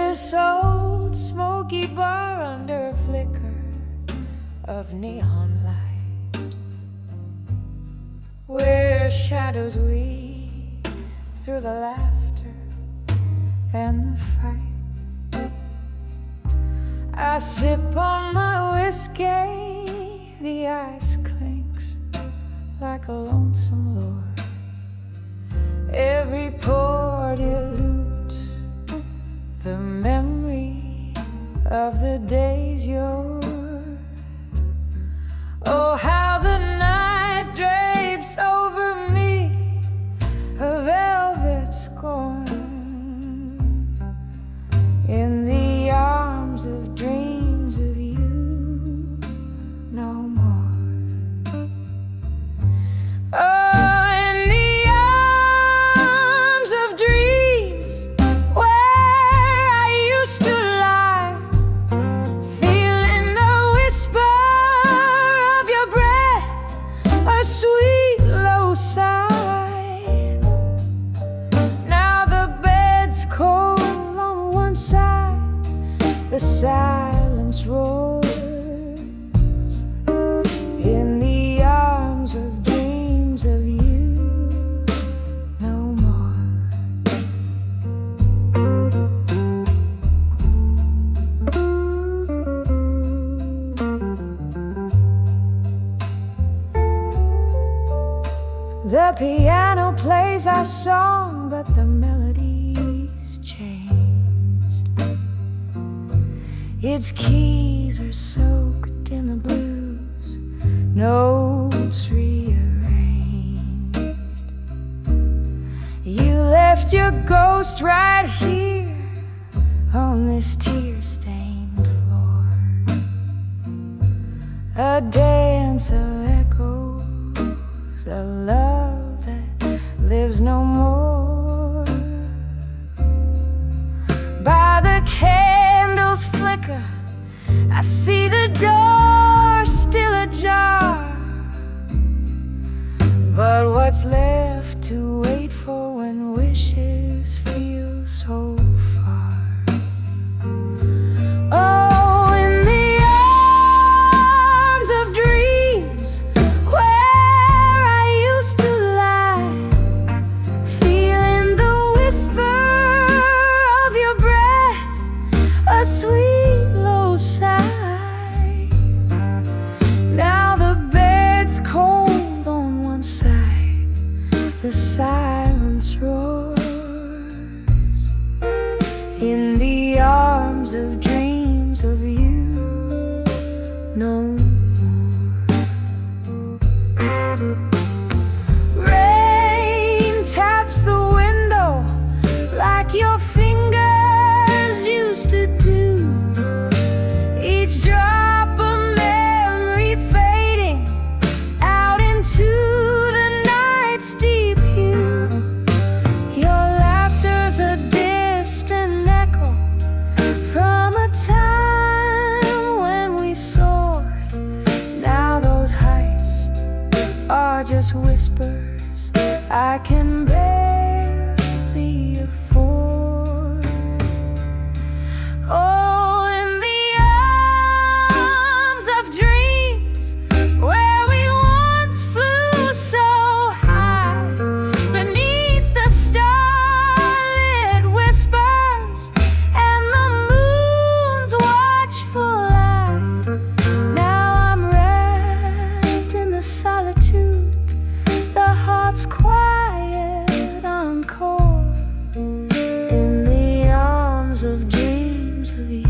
this old smoky bar under a flicker of neon light, where shadows weave through the laughter and the fight. I sip on my whiskey, the ice clinks like a lonesome lord. Every port eludes the memory of the days yore. Oh, how the night drapes over me a velvet scorn, in the arms of dreams of you no more. Oh, in the arms of dreams where I used to lie, feeling the whisper of your breath, a sweet low sigh. Now the bed's cold on one side, the silence roars, in the arms of dreams of you no more. The piano plays our song, but the melody's changed. Its keys are soaked in the blues, notes rearranged. You left your ghost right here on this tear-stained floor, a dance of echoes, a love that lives no more. By the candle's flicker, I see the door still ajar, but what's left to wait for when wishes feel so far? Oh, in the arms of dreams where I used to lie, feeling the whisper of your breath, a sweet low sigh. Now the bed's cold on one side, the silence roars, in the arms of dreams of you no more. Rain taps the window like your fingers used to do, each drop of memory fading out into the night's deep hue. Your laughter's a distant echo from a time when we soared. Now those heights are just whispers I can barely afford. Oh, in the arms of dreams where we once flew so high, beneath the starlit whispers and the moon's watchful eye. Now I'm wrapped in the solitude, the heart's quiet encore, in the arms of dreams of you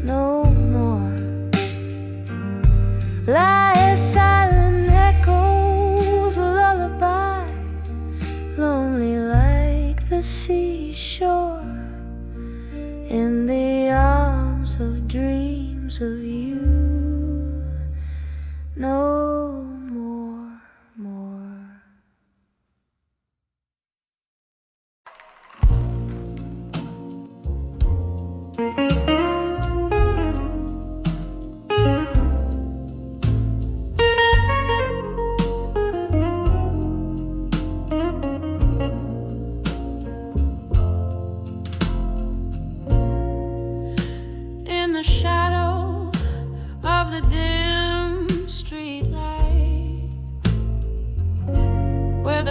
no more. Lie silent echoes, lullaby, lonely like the seashore, in the arms of dreams of you no more, more.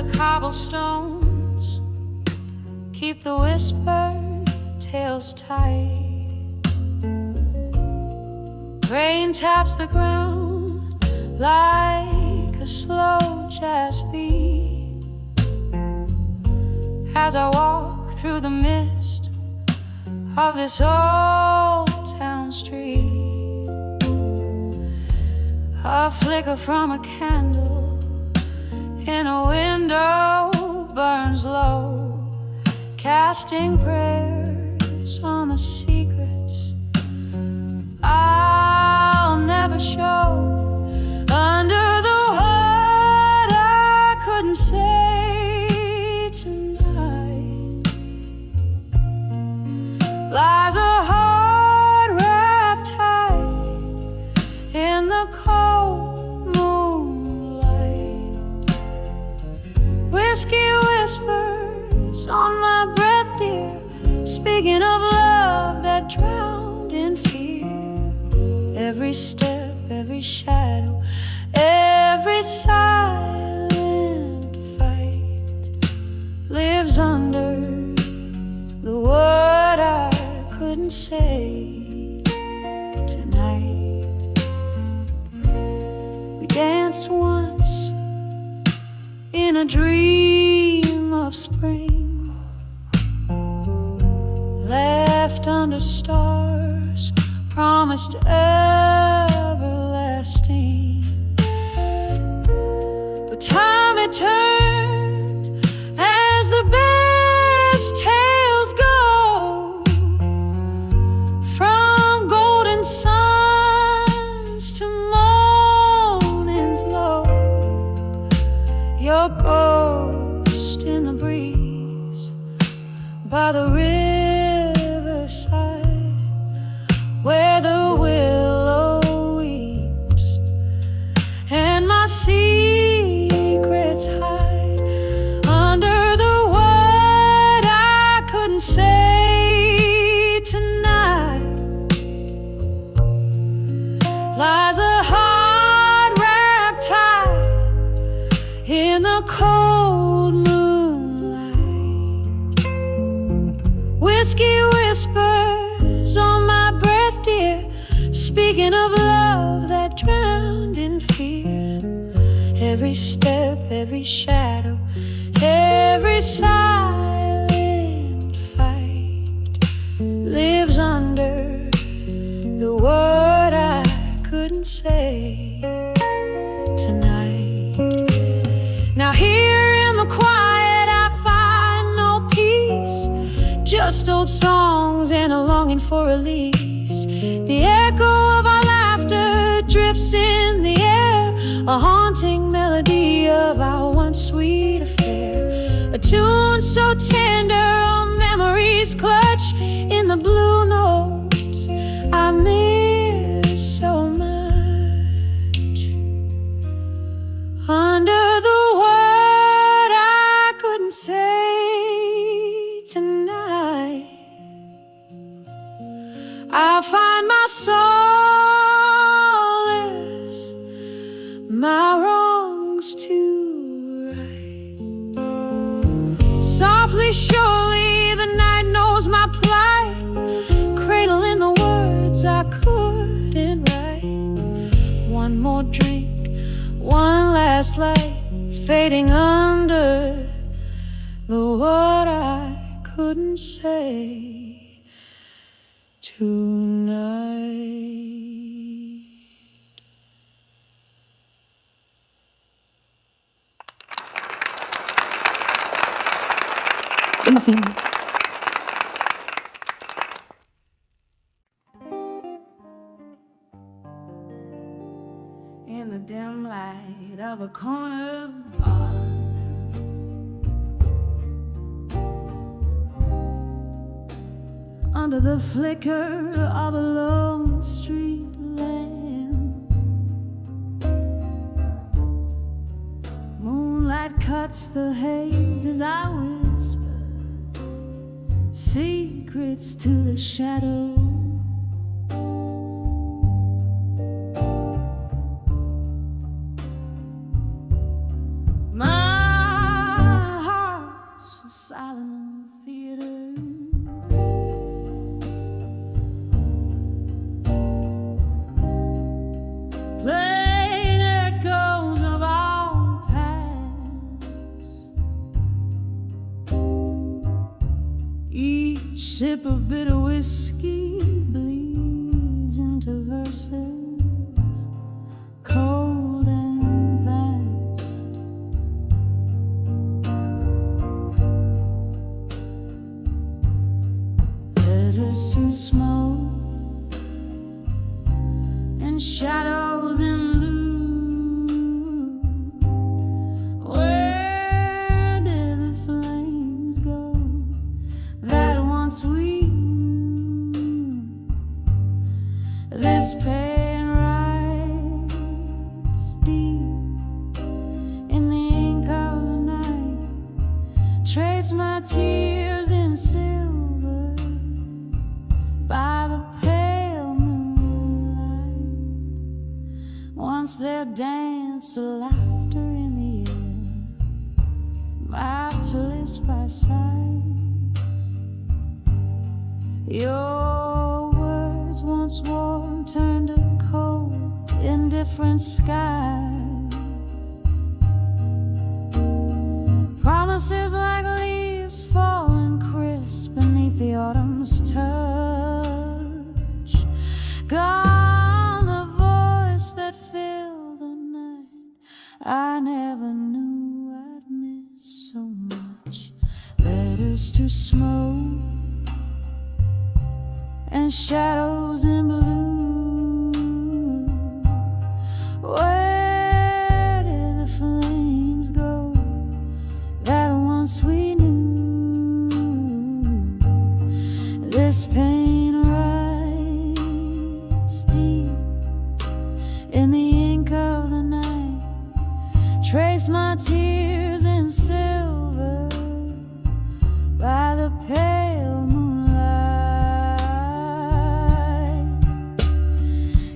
the cobblestones keep the whispered tales tight. Rain taps the ground like a slow jazz beat as I walk through the mist of this old town street. A flicker from a candle in a window burns low, casting prayers on the secrets I'll never show. Under the what I couldn't say tonight lies a heart wrapped tight in the cold moonlight. Whiskey whispers on my breath, dear, speaking of love that drowned in fear. Every step, every shadow, every silent fight lives under the word I couldn't say tonight. We danced once in a dream of spring, left under stars, promised everlasting. But time had turned as the best tales go, from golden suns to morning's low. Your ghost in the breeze by the riverside, where the willow weeps and my secrets hide. Under the word I couldn't say tonight lies a heart wrapped tight in the cold moonlight. Whiskey whispers on my breath, dear, speaking of love that drowned in fear. Every step, every shadow, every silent fight lives under the word I couldn't say tonight. Now here in the quiet I find no peace, just old songs and a longing for release. The echo of our laughter drifts in the air, a haunting melody of our once sweet affair. A tune so tender, our memories clutch in the blue notes I miss so much. Under the word I couldn't say tonight, I find my solace, my wrongs to right. Softly, surely, the night knows my plight, cradling the words I couldn't write. One more drink, one last light, fading under the what I couldn't say tonight. In the dim light of a corner bar, under the flicker of a lone street lamp, moonlight cuts the haze as I whisper secrets to the shadow. My Each sip of bitter whiskey bleeds into verses cold and vast. Letters to smoke and shadows in blue. Where did the flames go that once we knew? This pain writes deep in the ink of the night. Trace my tears in silver by the pale moonlight. Once there danced a laughter in the air, marvelous by sight. Your words once warm turned to cold in different skies. Promises like leaves falling crisp beneath the autumn's touch. Gone the voice that filled the night. I never knew I'd miss so much. Letters to smoke and shadows in blue. Where did the flames go that once we knew? This pain writes deep in the ink of the night. Trace my tears in silver by the pale moonlight.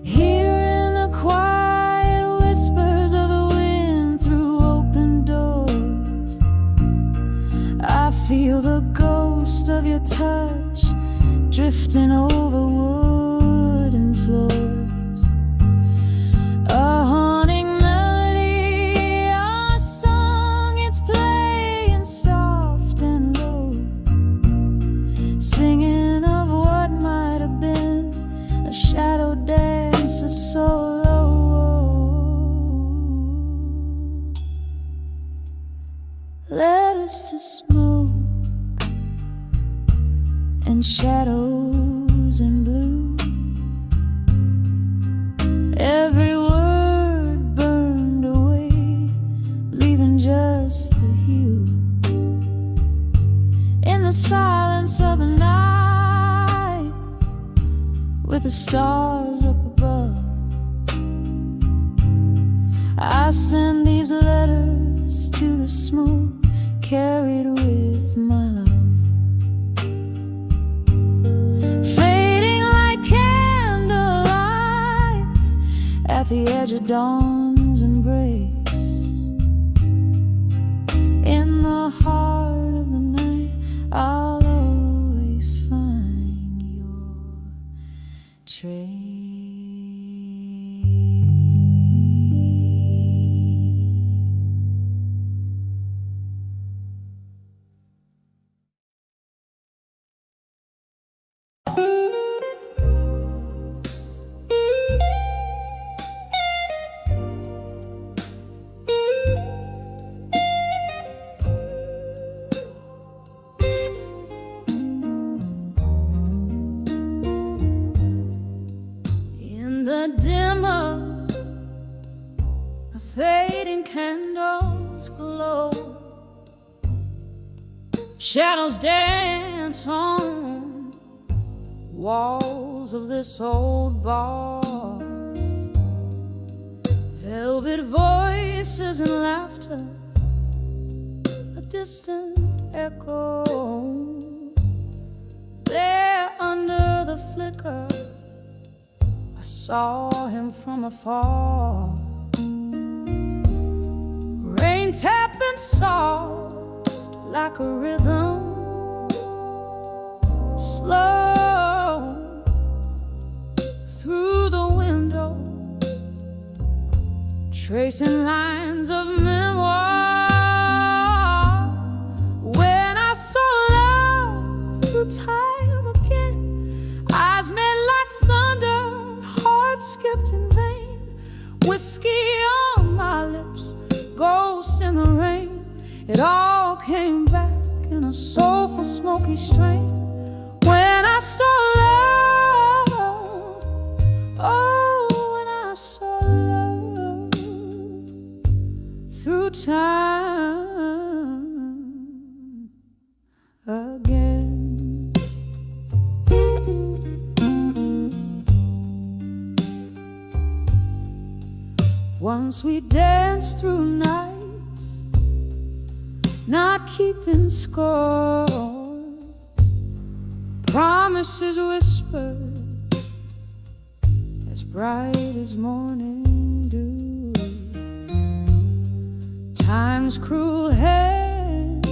Here in the quiet whispers of the wind through open doors, I feel the ghost of your touch drifting over wooden floors. A haunting melody, a song, it's playing soft and low, singing of what might have been, a shadow dance, a solo. Letters to smoke and shadows in blue. Every word burned away, leaving just the hue. In the silence of the night, with the stars up above, I send these letters to the smoke, carried with my love. Fading like candlelight at the edge of dawn's embrace. In the heart of the night, I'll always find your trace. The dimmer, the fading candles glow. Shadows dance on walls of this old bar. Velvet voices and laughter, a distant echo. There under the flicker, I saw him from afar. Rain tapping soft like a rhythm, slow through the window, tracing lines of memoir. When I saw love through whiskey on my lips, ghosts in the rain. It all came back in a soulful, smoky strain. When I saw love, oh, when I saw love through time again. Once we danced through nights, not keeping score, promises whispered, as bright as morning dew. Time's cruel hand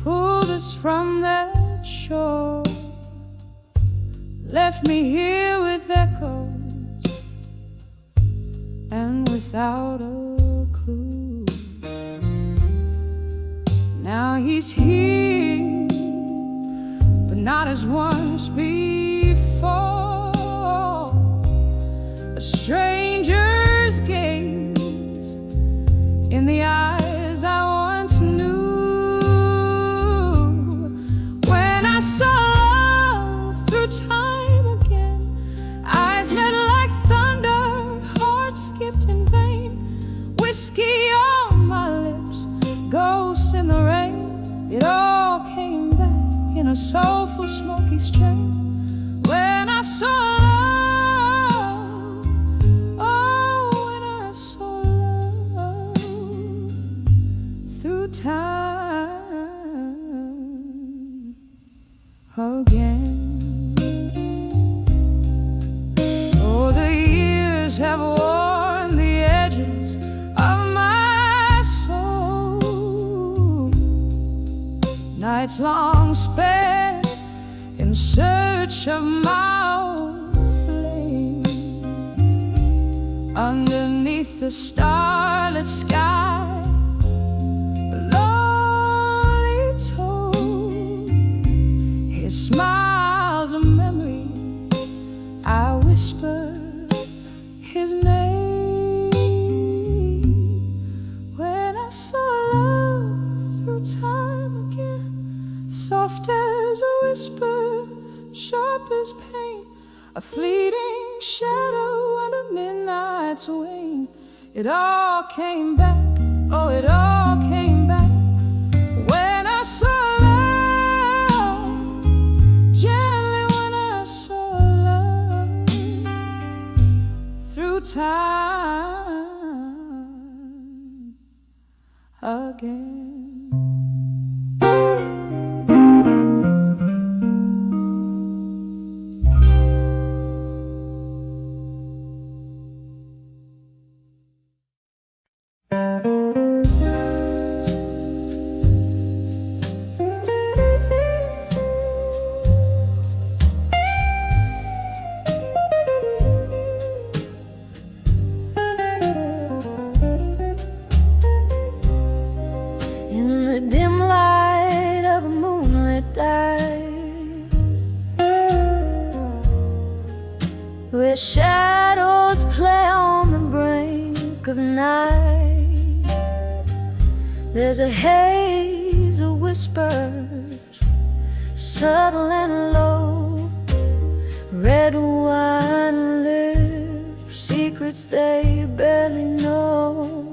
pulled us from that shore, left me here with echoes and without a clue. Now he's here, but not as once before. A stranger's gaze in the eyes I once knew. When I saw love through time again, eyes met like thunder, hearts skipped in vain. Whiskey on my lips, ghosts in the rain. It all came back in a soulful, smoky strain. When I saw love, oh, when I saw love through time again. Oh, the years have worn the edges of my soul, nights long spent in search of my own flame. Underneath the starlit sky, a lonely toad, his smile's a memory. I whisper his name. When I saw love through time again, soft as a whisper, sharp as pain, a fleeting shadow under midnight's wane. It all came back, oh, it all came back. When I saw love, gently when I saw love through time again. Where shadows play on the brink of night, there's a haze of whispers, subtle and low, red wine lips, secrets they barely know.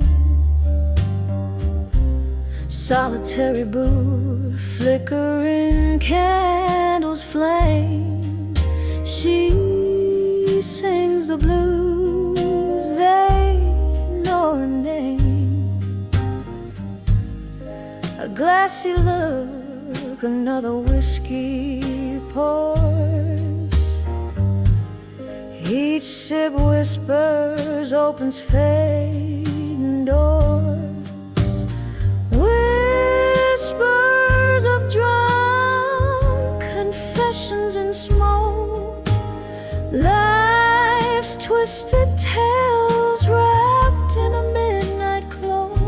Solitary booth, flickering candles flame, she sings the blues they know her name. A glassy look, another whiskey pours, each sip whispers, opens fading doors. Whispers of drunk confessions in smoke, life's twisted tales wrapped in a midnight cloak.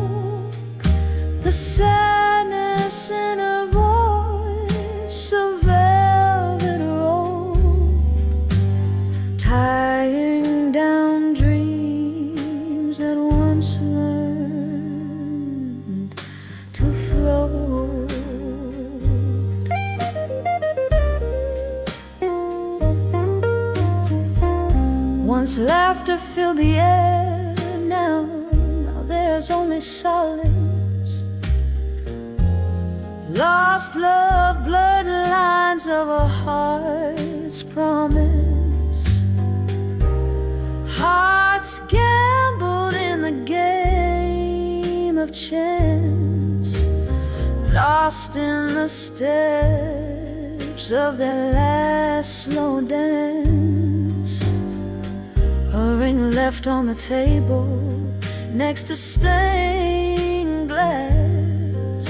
The sadness in her voice, a velvet rope, tying down dreams Once laughter filled the air, now there's only silence. Lost love, blurred lines of a heart's promise. Hearts gambled in the game of chance, lost in the steps of their last slow dance. A ring left on the table next to stained glass.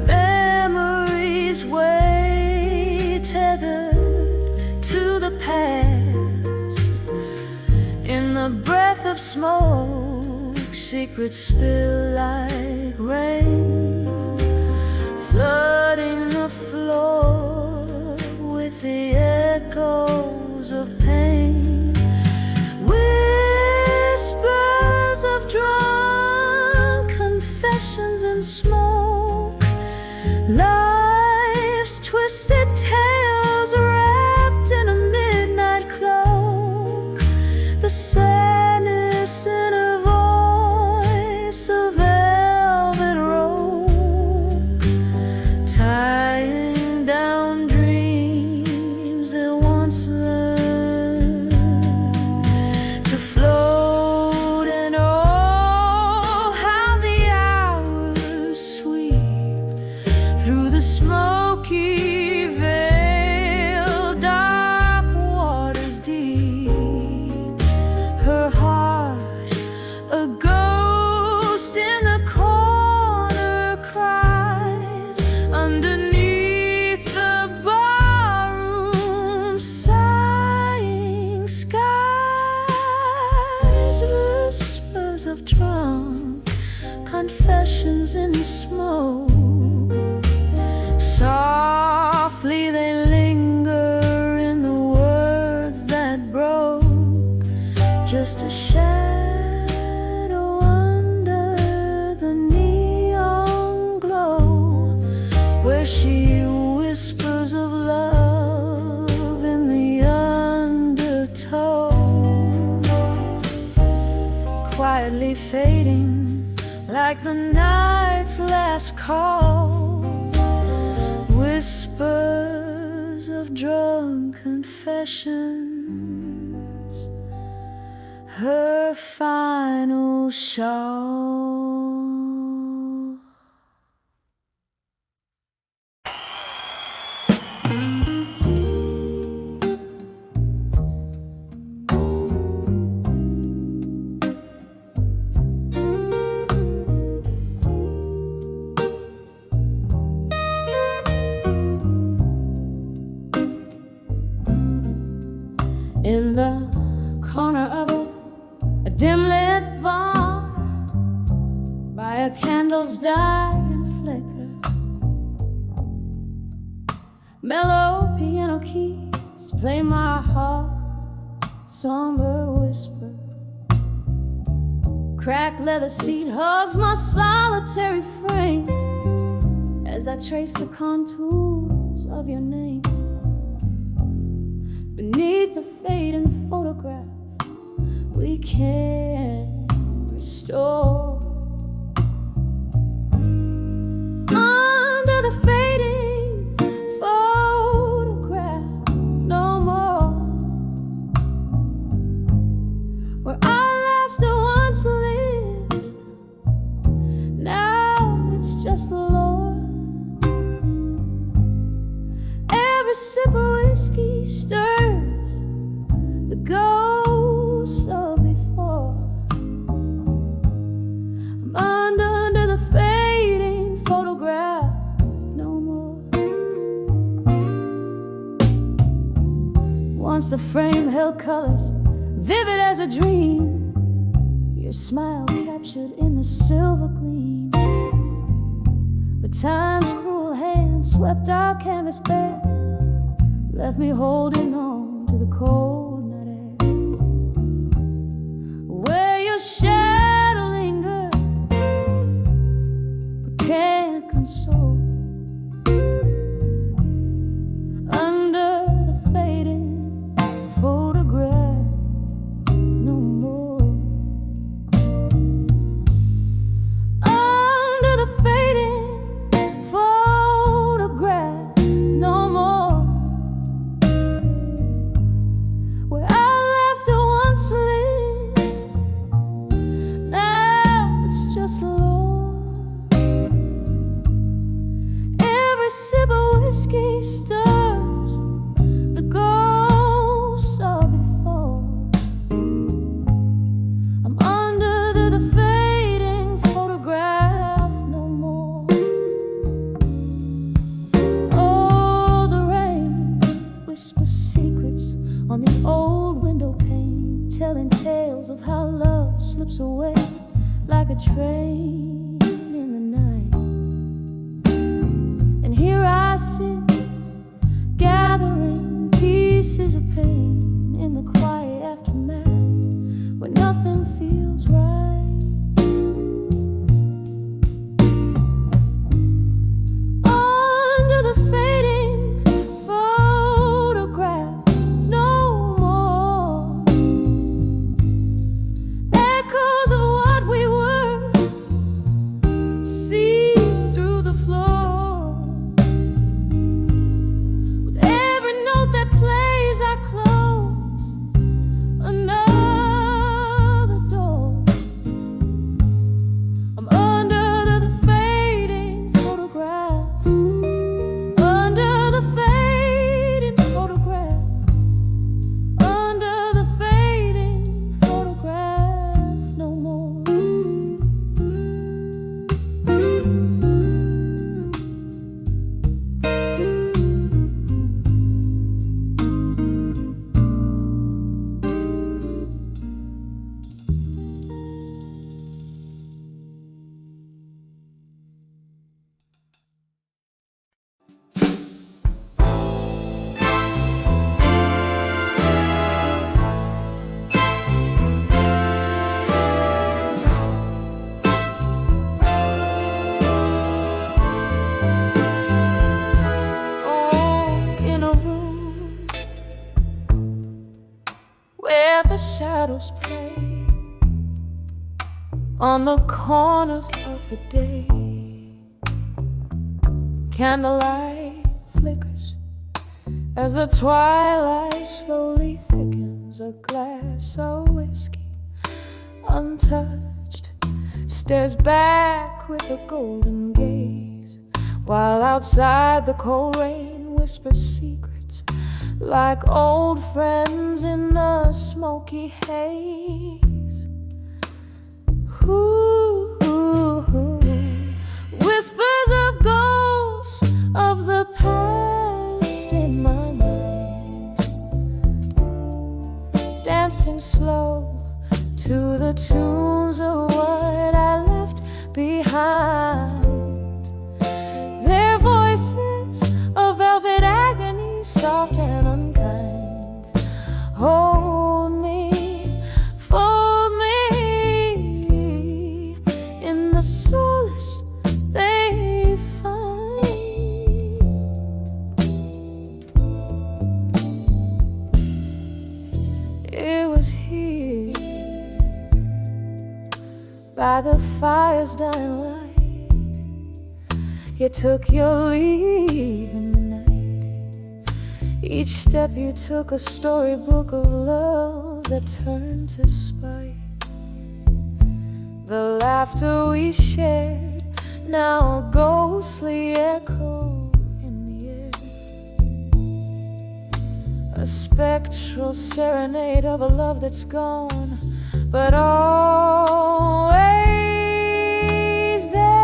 Memories way tethered to the past. In the breath of smoke, secrets spill like rain, flooding the floor with the echoes of pain. Whispers of drunk confessions and smoke, life's twisted tales wrapped in a midnight cloak. The sadness in a voice, a velvet rope, tying down dreams that once learned to float. And oh, how the hours sweep through the smoky veil, dark waters deep. Her heart, a ghost in the corner, cries underneath the barroom sighing skies. Whispers of drunk confessions in smoke, softly they linger in the words that broke. Just a shadow under the neon glow, where she whispers of love in the undertow. Quietly fading like the night's last call. Whispers of drunk confessions, her final shawl. In the corner of a dim-lit bar, by a candle's dying flicker, mellow piano keys play my heart somber whisper. Cracked leather seat hugs my solitary frame as I trace the contours of your name. Beneath the fading photograph, we can restore. Under the fading photograph, no more. Where our lives still once lived, now it's just the Lord. Every sip of whiskey stirs the ghosts of before. I'm under the fading photograph, no more. Once the frame held colors vivid as a dream, your smile captured in the silver gleam. But time's cruel hand swept our canvas bare, left me holding on to the cold night air. Where your shadow lingered, but can't console. Under the fading photograph, slips away like a train in the night. And here I sit, gathering pieces of pain in the quiet aftermath, where nothing feels right. Under the fading photograph, no more echoes of what we were, see through the floor. With every note that plays, I close another door. I'm under the fading photograph, under the fading photograph, under the fading photograph, no more. Oh, in a room where the shadows play on the corners of the day, candlelight flickers as the twilight slowly thickens. A glass of whiskey, untouched, stares back with a golden gaze, while outside the cold rain whispers secrets like old friends in the smoky haze. Ooh, whispers of ghosts of the past in my mind, dancing slow to the tunes of what I left behind. Their voices of velvet agony, soft and unkind, hold me, fold me in the solace they find. It was here by the fire's dying light, you took your leave in the night. Each step you took a storybook of love that turned to spite. The laughter we shared, now a ghostly echo in the air, a spectral serenade of a love that's gone, but always there.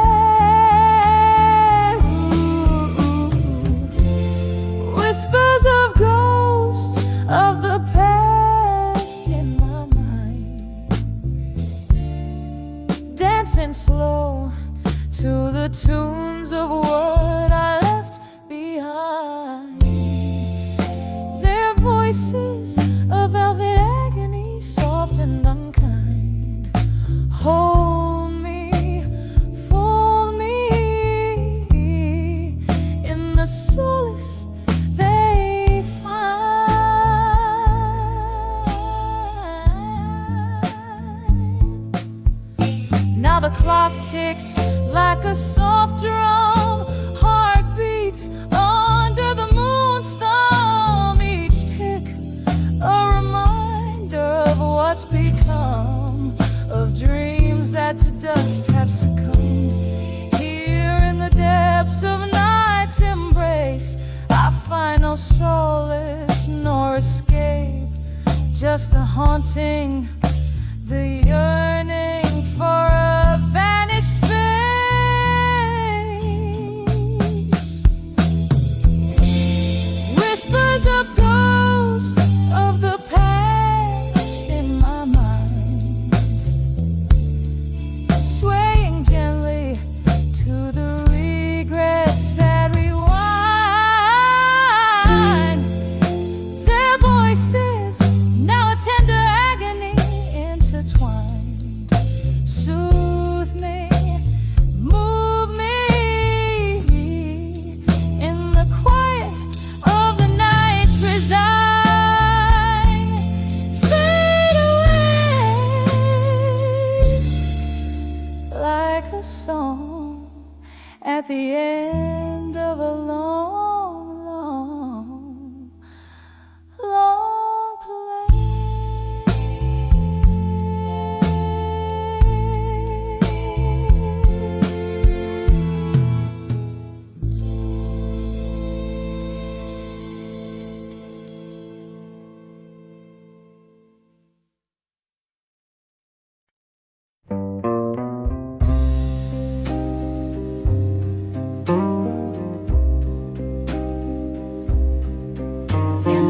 Ooh, whispers of ghosts of the past in my mind, dancing slow to the tunes of what I left behind. Their voices of velvet agony, soft and unkind, hold me, fold me in the solace they find. Now the clock ticks like a soft drum, heartbeats under the moon's thumb. Each tick a reminder of what's become of dreams that to dust have succumbed. Here in the depths of night's embrace, I find no solace nor escape, just the haunting, the yearning for a vanished face. Whispers of ghosts of the past in my mind,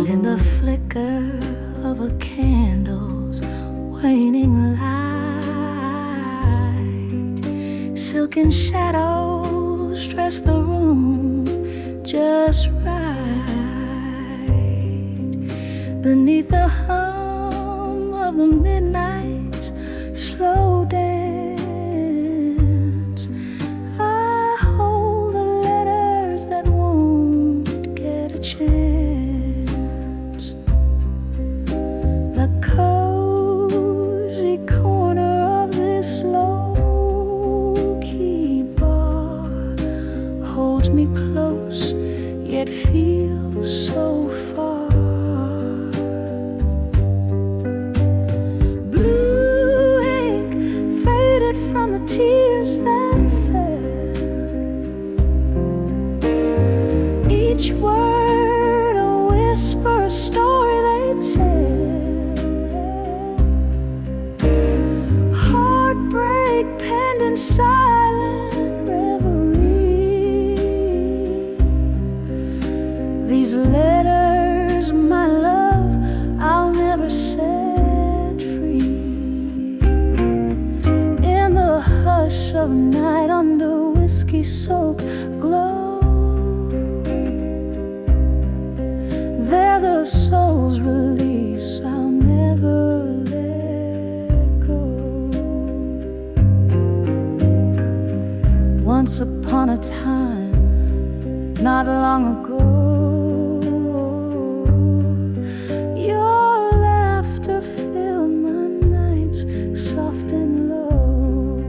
in the flicker of a candle's waning light. Silken shadows dress the room just right. Beneath the hum of the midnight's slow dance, I hold the letters that won't get a chance. The cozy corner of this low-key bar holds me close, yet feels so far. Blue ink faded from the tears that fell. Each word a whisper, a story they tell. Heartbreak penned in silent reverie. These letters, my love, I'll never set free. In the hush of night, under whiskey-soaked glow, they're the soul's release, I'll never let go. Once upon a time, not long ago, your laughter filled my nights soft and low.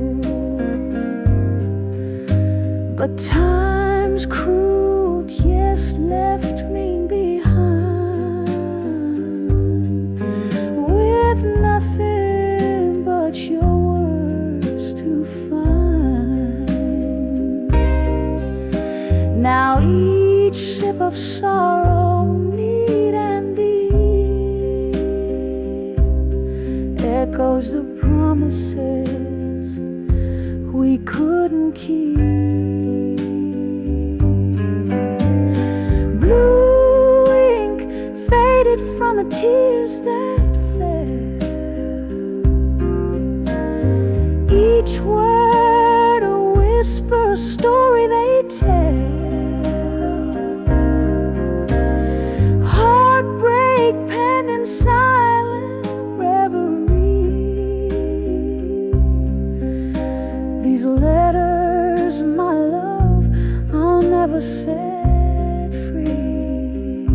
But time's cruel, yes, left me behind with nothing but your words to find. Now each sip of sorrow, neat and deep, echoes the promises we couldn't keep. Blue ink faded from the tears that fell. Each word a whisper, a story they tell. Heartbreak penned in silent reverie. These letters, my love, I'll never set free.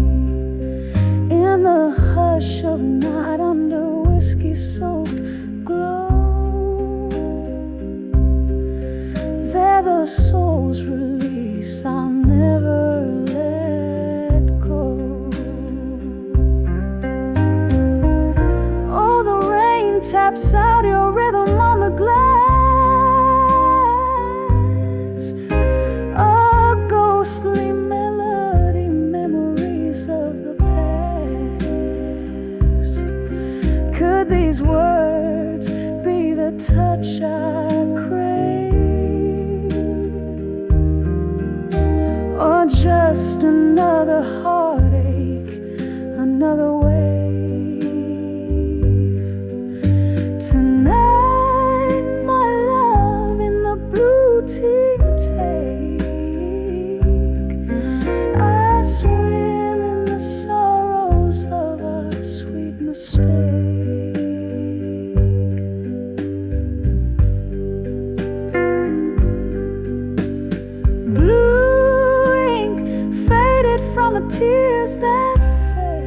In the hush of night, under whiskey-soaked glow, they're the soul's release, I'll never let go. Oh, the rain taps out your rhythm on the glass, a ghostly melody, memories of the past. Could these words be the touch I crave, or just another heartache, another wave? Tonight, my love, in the blue tea take, I swim in the sorrows of a sweet mistake. Blue ink faded from the tears that fell.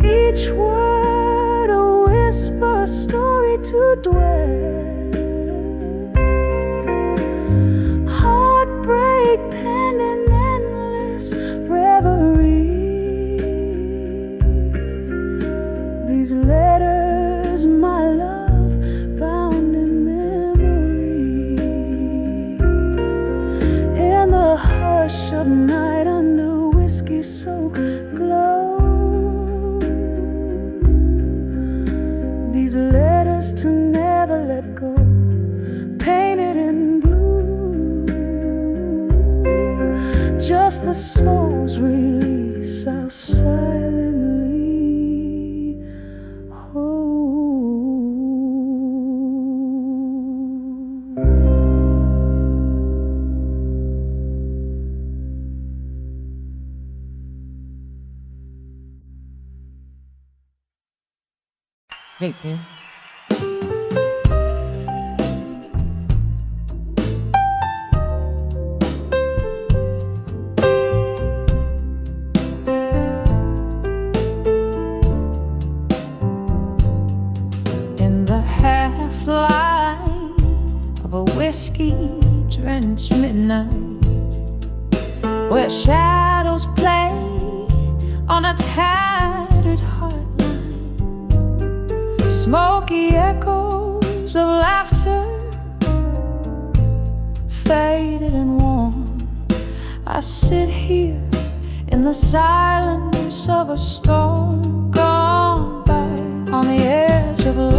Each word a whisper, a story to dwell. Heartbreak penned in endless reverie. These letters, my love, bound in memory. In the hush of just the soul's release. I'll silently hold. Thank you. In the half-light of a whiskey-drenched midnight, where shadows play on a tattered heartline, smoky echoes of laughter faded and warm. I sit here in the silence of a storm gone by, on the edge of love,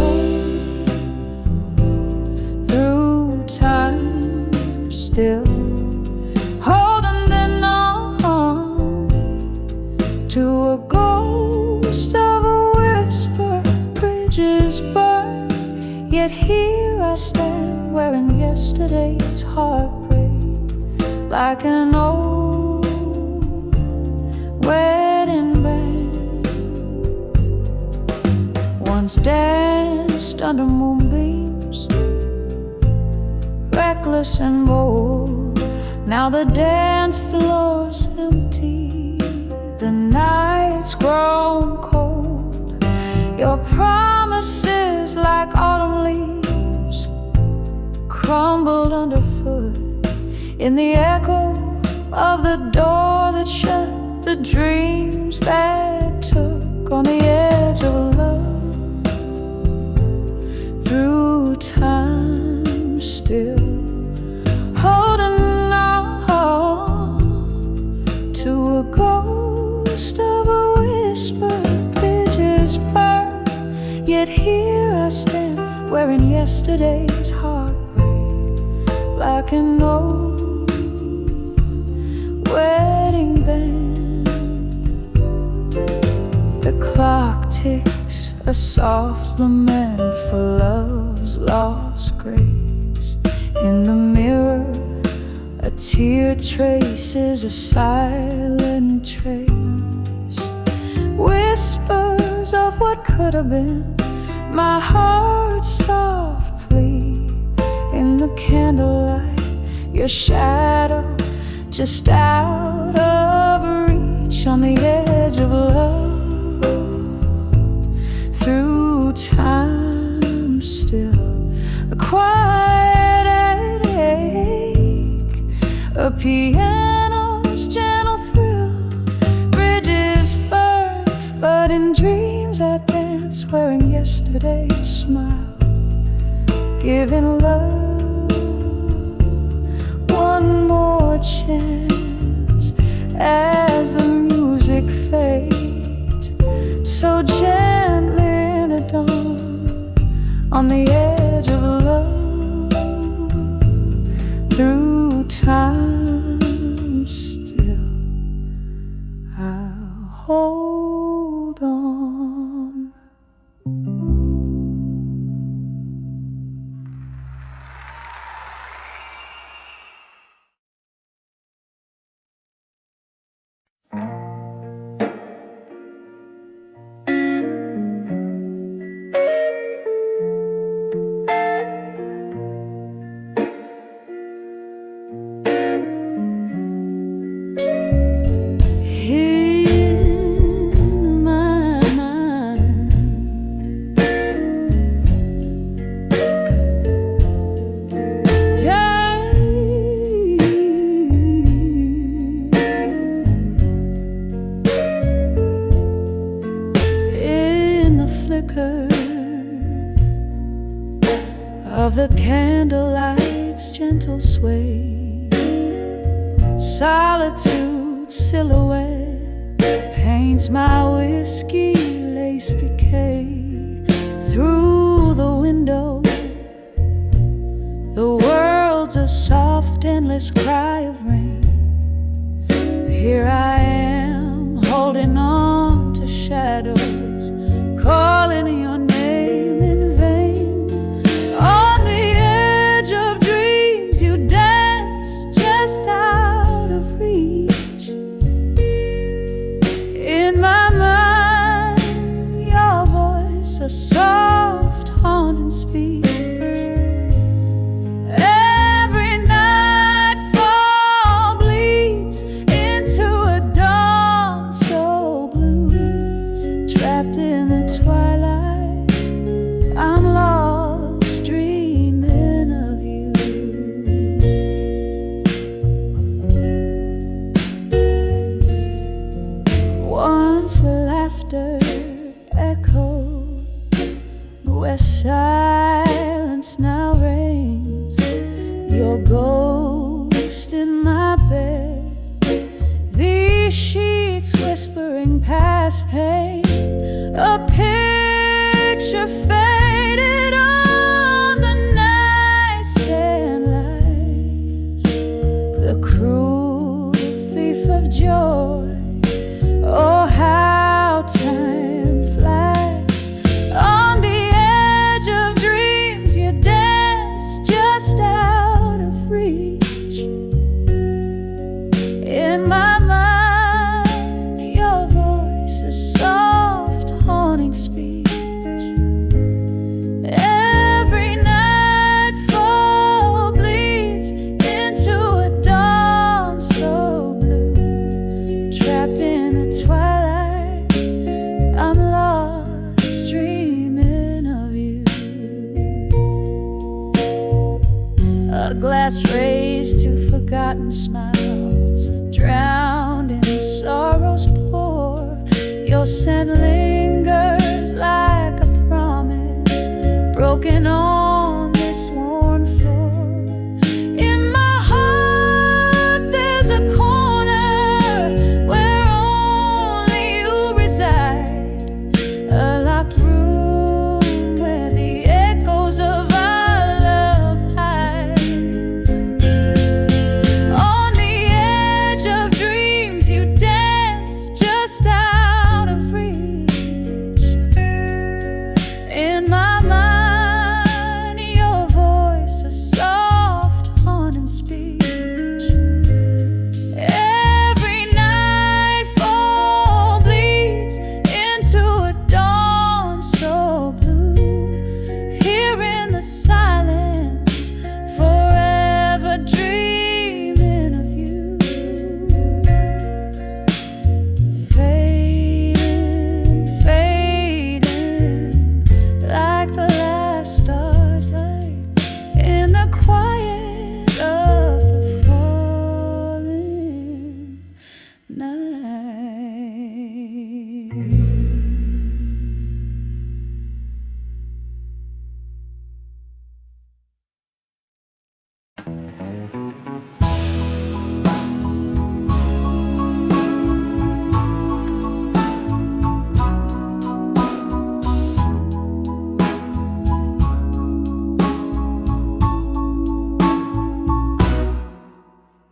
through time still holding on to a ghost of a whisper. Bridges burn, yet here I stand, wearing yesterday's heartbreak, like an old wedding band. Once danced under moonbeams, reckless and bold. Now the dance floor's empty, the night's grown cold. Your promises, like autumn leaves, crumbled underfoot in the echo of the door that shut, the dreams that took, on the edge of love, through time still holding on to a ghost of a whisper. Bridges burn, yet here I stand, wearing yesterday's heartbreak, like an old wedding band. The clock ticks, a soft lament for love's lost grace. In the mirror, a tear traces a silent trace. Whispers of what could have been, my heart's soft plea. In the candlelight, your shadow just out of reach, on the edge of love, through time still. A quiet ache, a piano's gentle thrill. Bridges burn, but in dreams I dance, wearing yesterday's smile, giving love one more chance. As the music fades so gently in a dawn, on the edge of love, through time still, I'll hold on. Of the candlelight's gentle sway, solitude's silhouette paints my whiskey-laced decay. Through the window, the world's a soft, endless cry of rain. Here I am, holding on to shadows, calling your name in vain. On the edge of dreams, you dance just out of reach. In my mind, your voice, a soft, haunting speech. Silence now reigns, your ghost in my bed, these sheets whispering past pain, a picture faded on the nightstand lies, the cruel thief of joy. Oh, how time flies. On the glass raised to forgotten smiles, drowned in sorrow's pour. Your scent lingers like a promise, broken on this worn floor. In my heart there's a corner where only you reside, a locked room where the echoes of our love hide.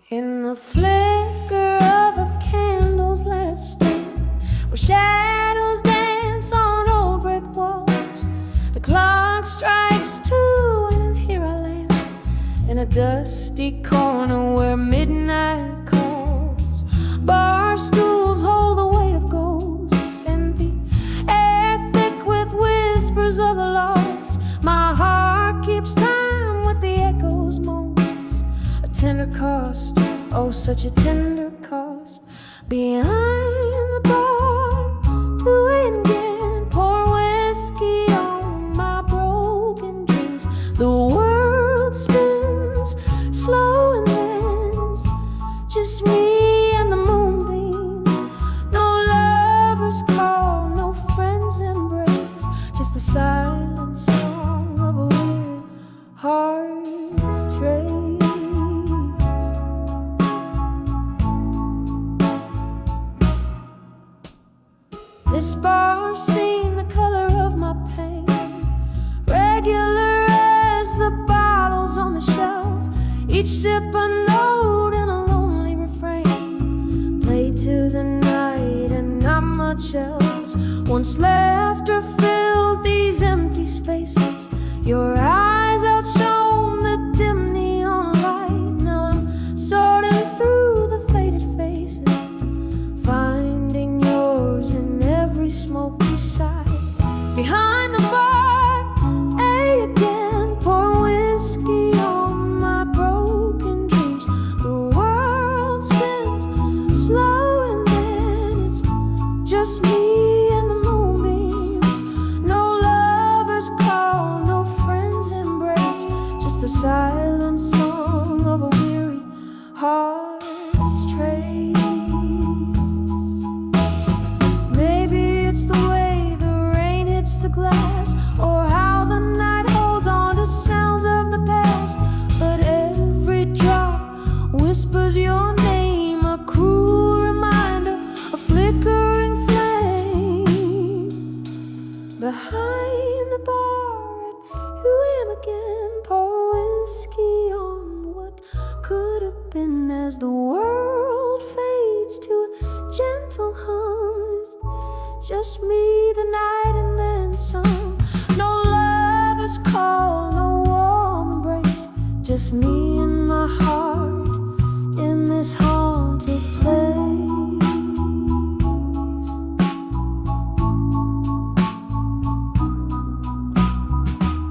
In the flicker of a candle's last stand, where shadows dance on old brick walls, the clock strikes 2 and here I land in a dusty corner where midnight calls. Bar stools hold the weight of ghosts, and the air thick with whispers of the lost. My heart keeps time with the echoes Moses, a tender cost. Oh, such a tender cost. Behind the bar, do it again. Pour whiskey on my broken dreams. The world spins slow and ends, just me and the moonbeams. No lover's call, no friend's embrace, just the silent song of a weary heart's trace. This bar seen the color of my pain, regular as the bottles on the shelf, each sip a note in a lonely refrain. Play nutshells. Once laughter filled these empty spaces, your eyes outshone the dim neon light. Now I'm sorting through the faded faces, finding yours in every smoky sight. Behind the bar, again, pour whiskey on my broken dreams. The world spins slow and then it's just me and the moonbeams. No lovers call, no friends embrace, just the silent song of a weary heart's trace. Maybe it's the way the rain hits the glass, or how the night holds on to sounds of the past. But every drop whispers your name, a cruel reminder, a flickering flame. Behind the bar, you am again, pour whiskey on what could have been. As the world fades to a gentle hum, it's just me, the night, and then some. No lover's call, no warm embrace, just me and my heart in this haunted place.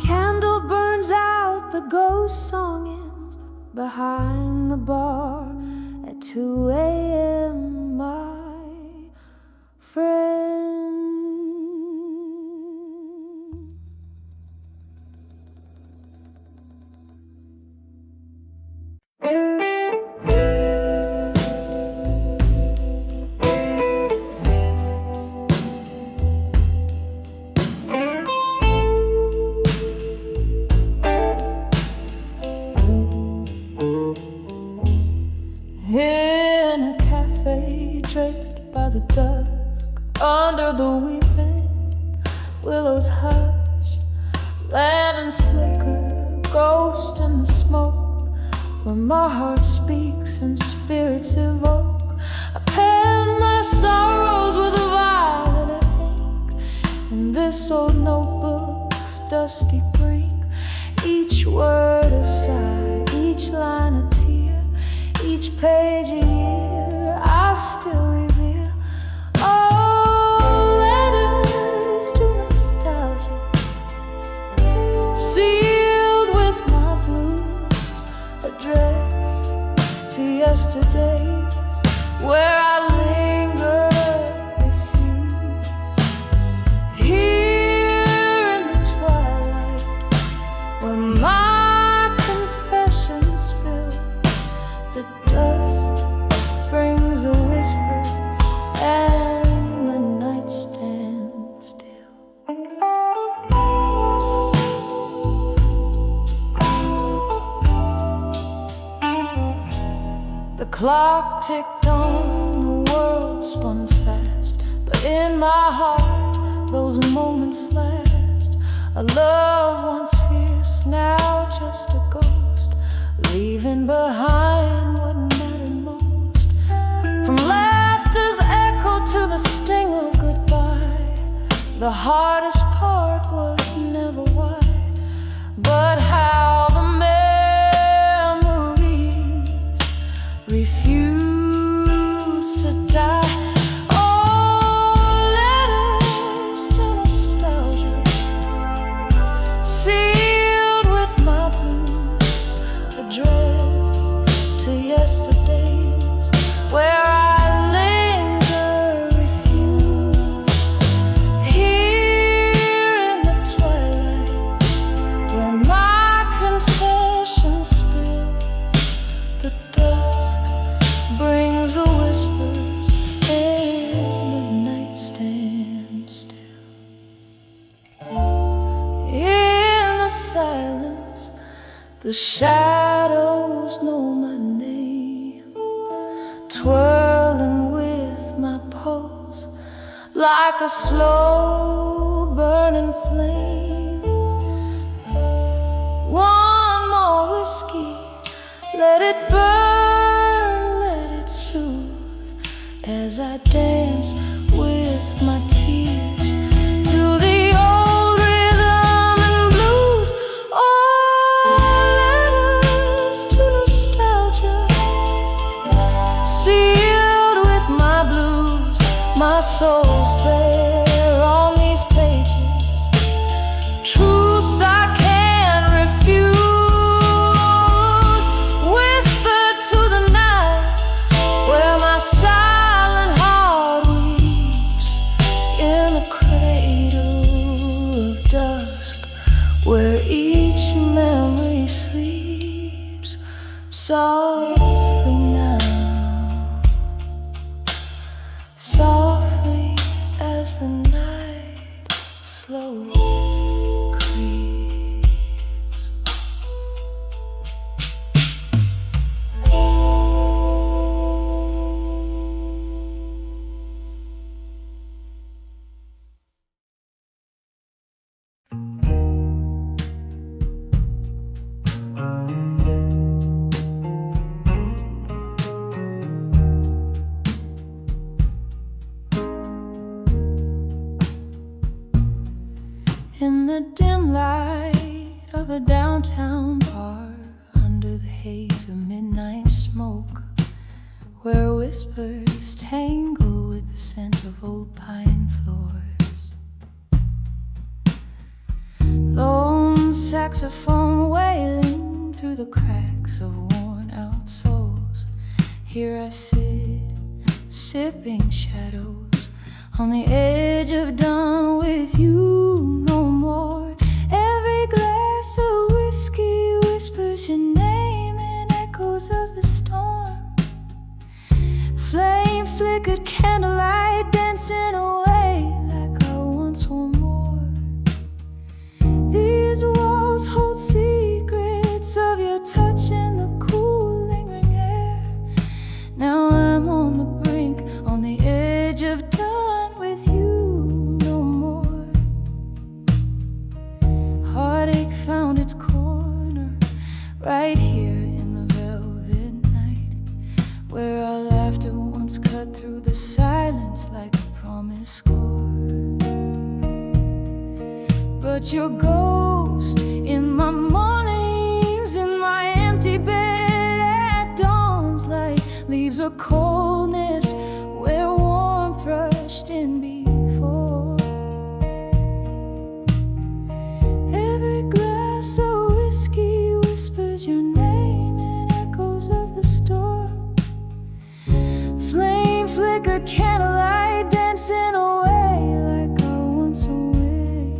Candle burns out, the ghost song ends. Behind the bar at 2 a.m., my friend. In a cafe draped by the dusk, under the weeping willows hush, lanterns flicker, ghost in the smoke, where my heart speaks and spirits evoke. I pen my sorrows with a violet ink, in this old notebook's dusty brink. Each word a sigh, each line a tear, each page a year I still revere. Oh, letters to nostalgia, sealed with my blues, addressed to yesterdays, where I linger refused. Here in the twilight, where my confessions spill, the dust brings the whispers and the night stands still. The clock ticked on, the world spun fast, but in my heart those moments last. A love once fierce, now just a ghost, leaving behind what mattered most. From laughter's echo to the sting of goodbye, the hardest part was never why, but how the memories refuse to die. Oh, letters to nostalgia, sealed with my blues, addressed to yesterdays, where I linger refuse. Here in the twilight, where my confessions spill, the dusk brings the whispers and the night stands still. In the silence, the shadows know my name, twirling with my pulse like a slow burning flame. One more whiskey, let it burn, let it soothe, as I dance with My soul's bare on these pages, truths I can't refuse. Whispered to the night where my silent heart weeps, in the cradle of dusk where each memory sleeps softly now, softly as the night slowly creeps. In the dim light of a downtown bar, under the haze of midnight smoke, where whispers tangle with the scent of old pine floors, lone saxophone wailing through the cracks of worn out souls. Here I sit, sipping shadows on the edge of done with you no more. Every glass of whiskey whispers your name in echoes of the storm. Flame flickered candlelight dancing away like I once were more. These walls hold secrets of your touch in the cool lingering air. Now I'm on the brink, on the edge of done with you no more. Heartache found its corner right here in the velvet night, where our laughter once cut through the silence like a promised score. But your ghost in my mornings, in my empty bed at dawn's light, leaves a coldness where warmth rushed in before. Every glass of whiskey whispers your name in echoes of the storm. Flame flickered candlelight dancing away like I once away.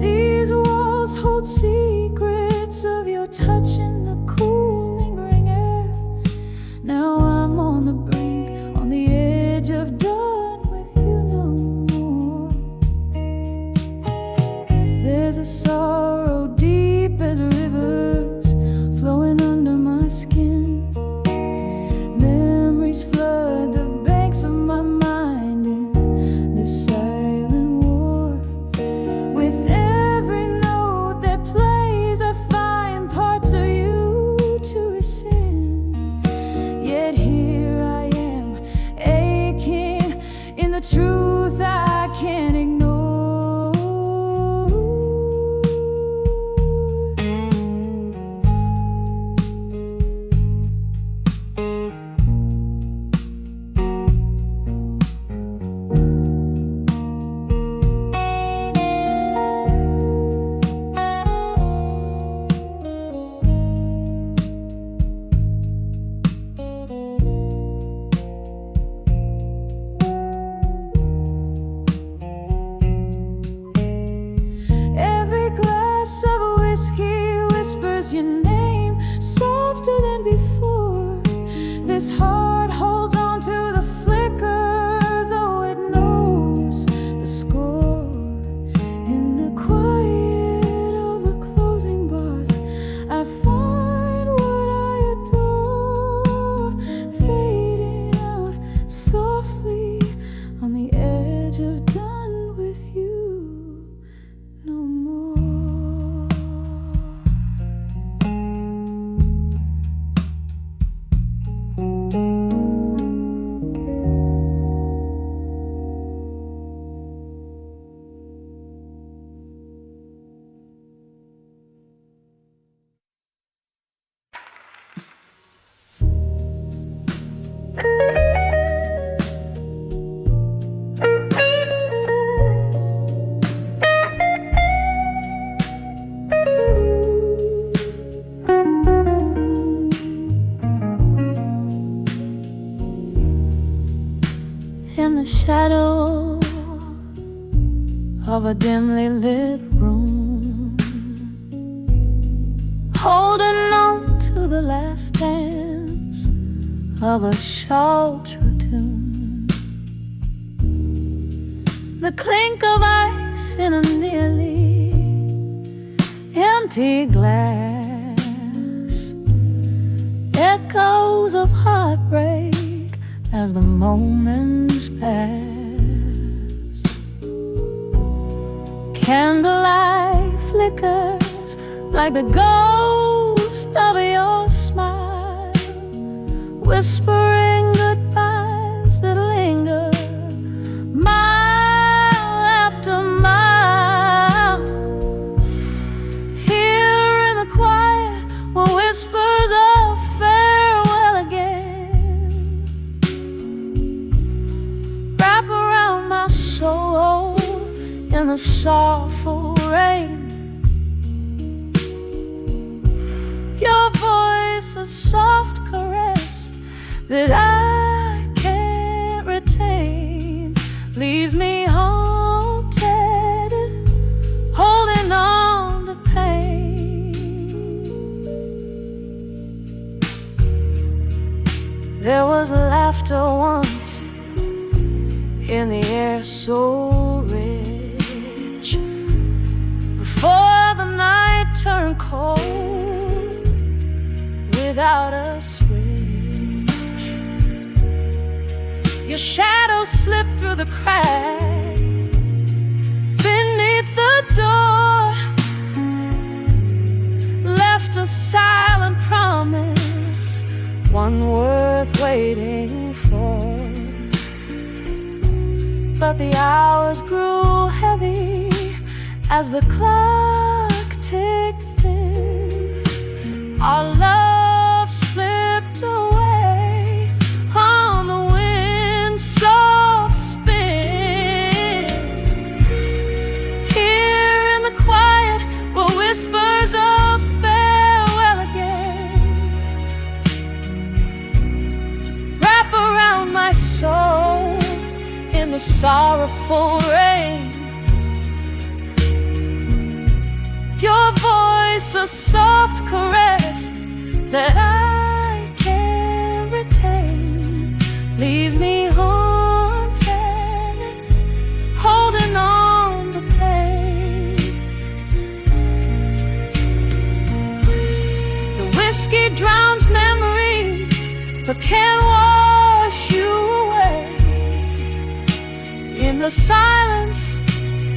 These walls hold secrets of your touch in the cool lingering air. Now I'm on the brink, on the edge of done with you no more. There's a sorrow deep as rivers flowing under my skin. Memories flood the banks of my mind in this silent war. With every note that plays, I find parts of you to rescind. Yet here I am, aching in the truth I can't ignore. Every glass of whiskey whispers your name softer than before. This heart holds on to the flicker, though it knows the score. In the quiet of the closing bars, I find what I adore, fading out softly on the edge of done with you no more. in the shadow of a dimly lit room, holding on to the last dance of a sultry tune. The clink of ice in a nearly empty glass, echoes of heartbreak as the moments pass. Candlelight flickers like the ghost of your smile, whispering goodbyes that linger mile after mile. Here in the quiet were whispers of farewell again, wrap around my soul in the soulful rain. Your voice, a soft caress that I can't retain, leaves me haunted, holding on to pain. There was laughter once in the air so rich, before the night turned cold without a switch. Your shadow slipped through the crack beneath the door, left a silent promise, one worth waiting for. But the hours grew heavy as the clock ticked thin. Our love slipped away on the wind's soft spin. Here in the quiet were whispers of farewell again, wrap around my soul in the sorrowful rain. Your voice, a soft caress that I can't retain, leaves me haunted, holding on to pain. The whiskey drowns memories but can't wash you away. In the silence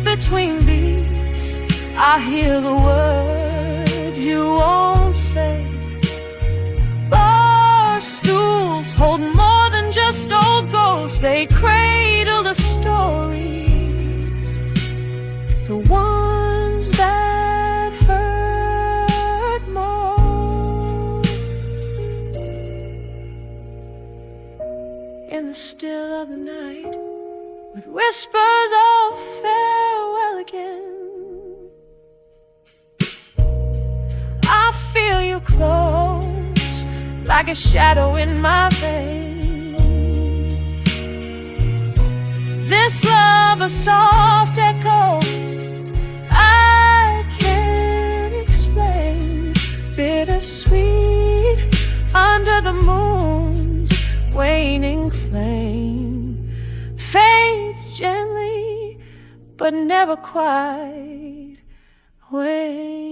between beats, I hear the words you won't say. Bar stools hold more than just old ghosts. They cradle the stories, the ones that hurt most. In the still of the night, with whispers of farewell again, I feel you close, like a shadow in my vein. This love, a soft echo, I can't explain. Bittersweet under the moon's waning flame, fades gently but never quite wanes.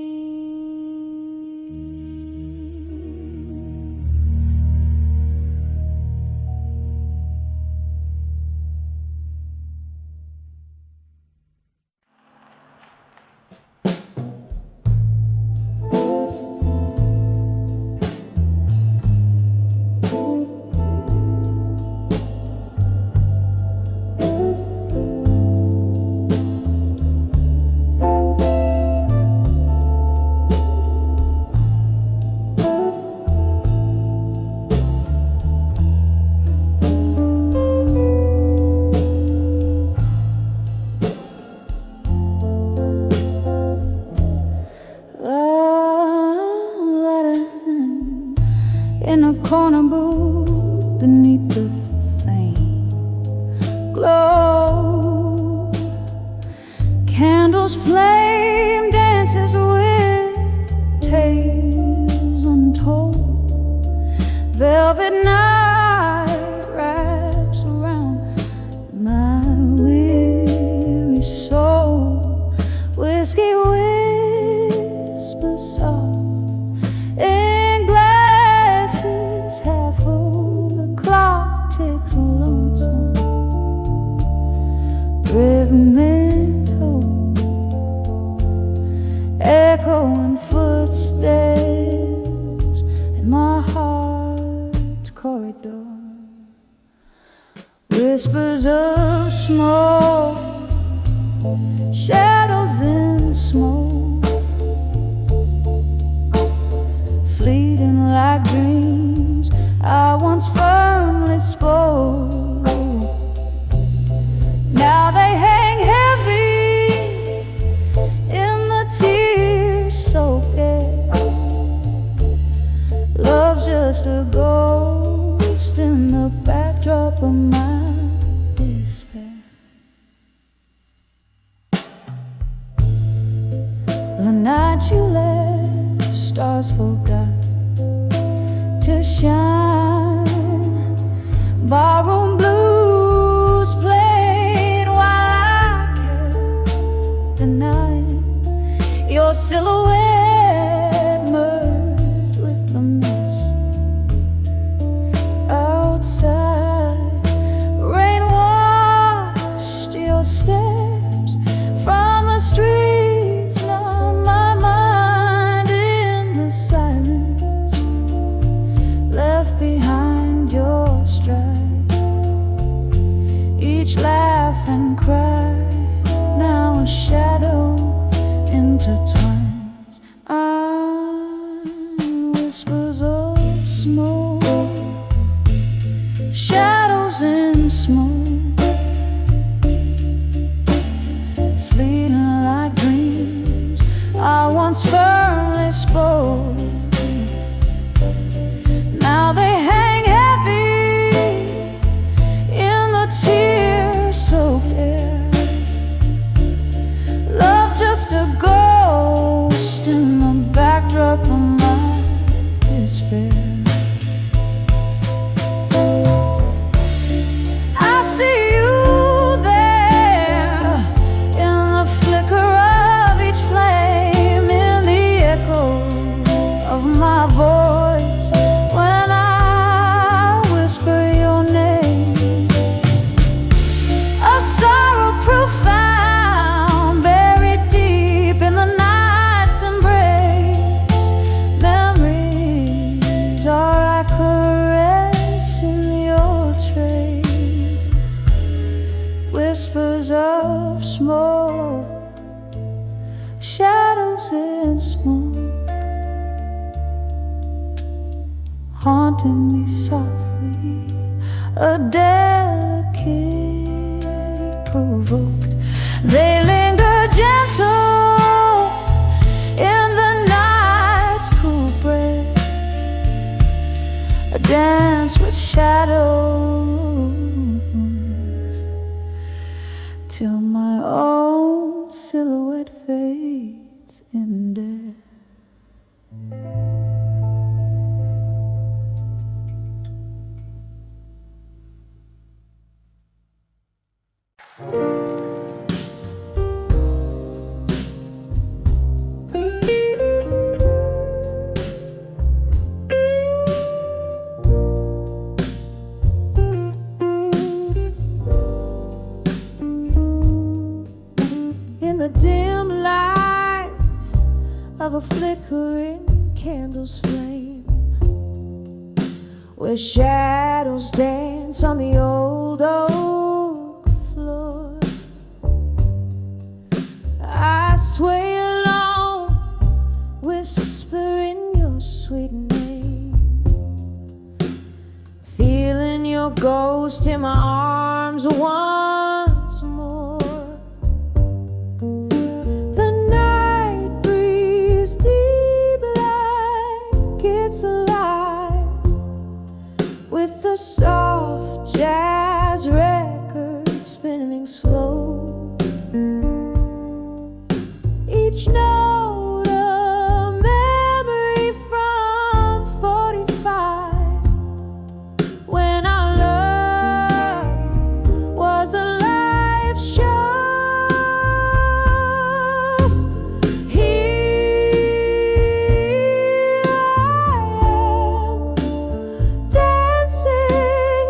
Rivermento, echoing footsteps in my heart's corridor. Whispers of smoke, shadows in smoke, fleeting like dreams I once firmly spoke. Now they hang heavy in the tear-soaked air. Love's just a ghost in the backdrop of my despair. The night you left, stars forgot to shine. Barroom blues played while I kept denying. Your silhouette merged with the mist outside. Rain washed your steps from the streets. Now my mind in the silence, left behind your stride. Each laugh and cry, now a shadow intertwines. Whispers of smoke, shadows in smoke, fleeting like dreams I once firmly spoke. Now they hang heavy in the tear-soaked air. Love's just a ghost in the backdrop of my despair. I see you there in the flicker of each flame, in the echo of my voice when I whisper your name. A sorrow profound, buried deep in the night's embrace. Memories are like caress in your trace. Whispers of smoke, shadows in smoke, haunting me softly, a delicate provoked. They linger gentle in the night's cool breath, a dance with shadows till my own silhouette fades in death. In the dim light of a flickering candle's flame, where shadows dance on the old oak floor, I sway alone, whispering your sweet name, feeling your ghost in my arms once more. The night breeze deep like it's alive, with the soft jazz record spinning slow. Each note a memory from 45, when our love was a live show. Here I am, dancing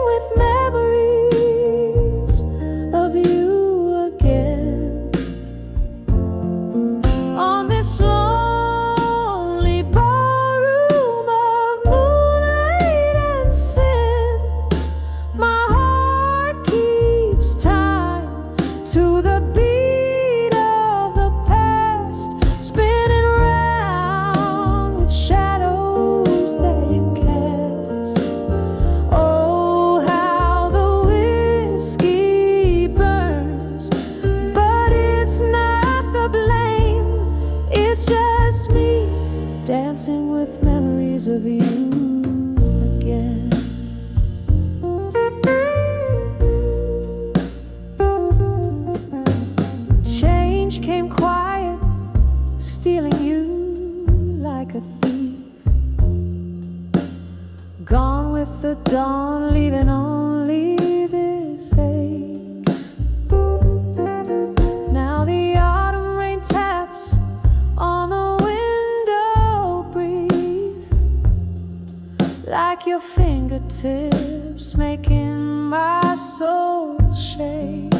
my soul shake.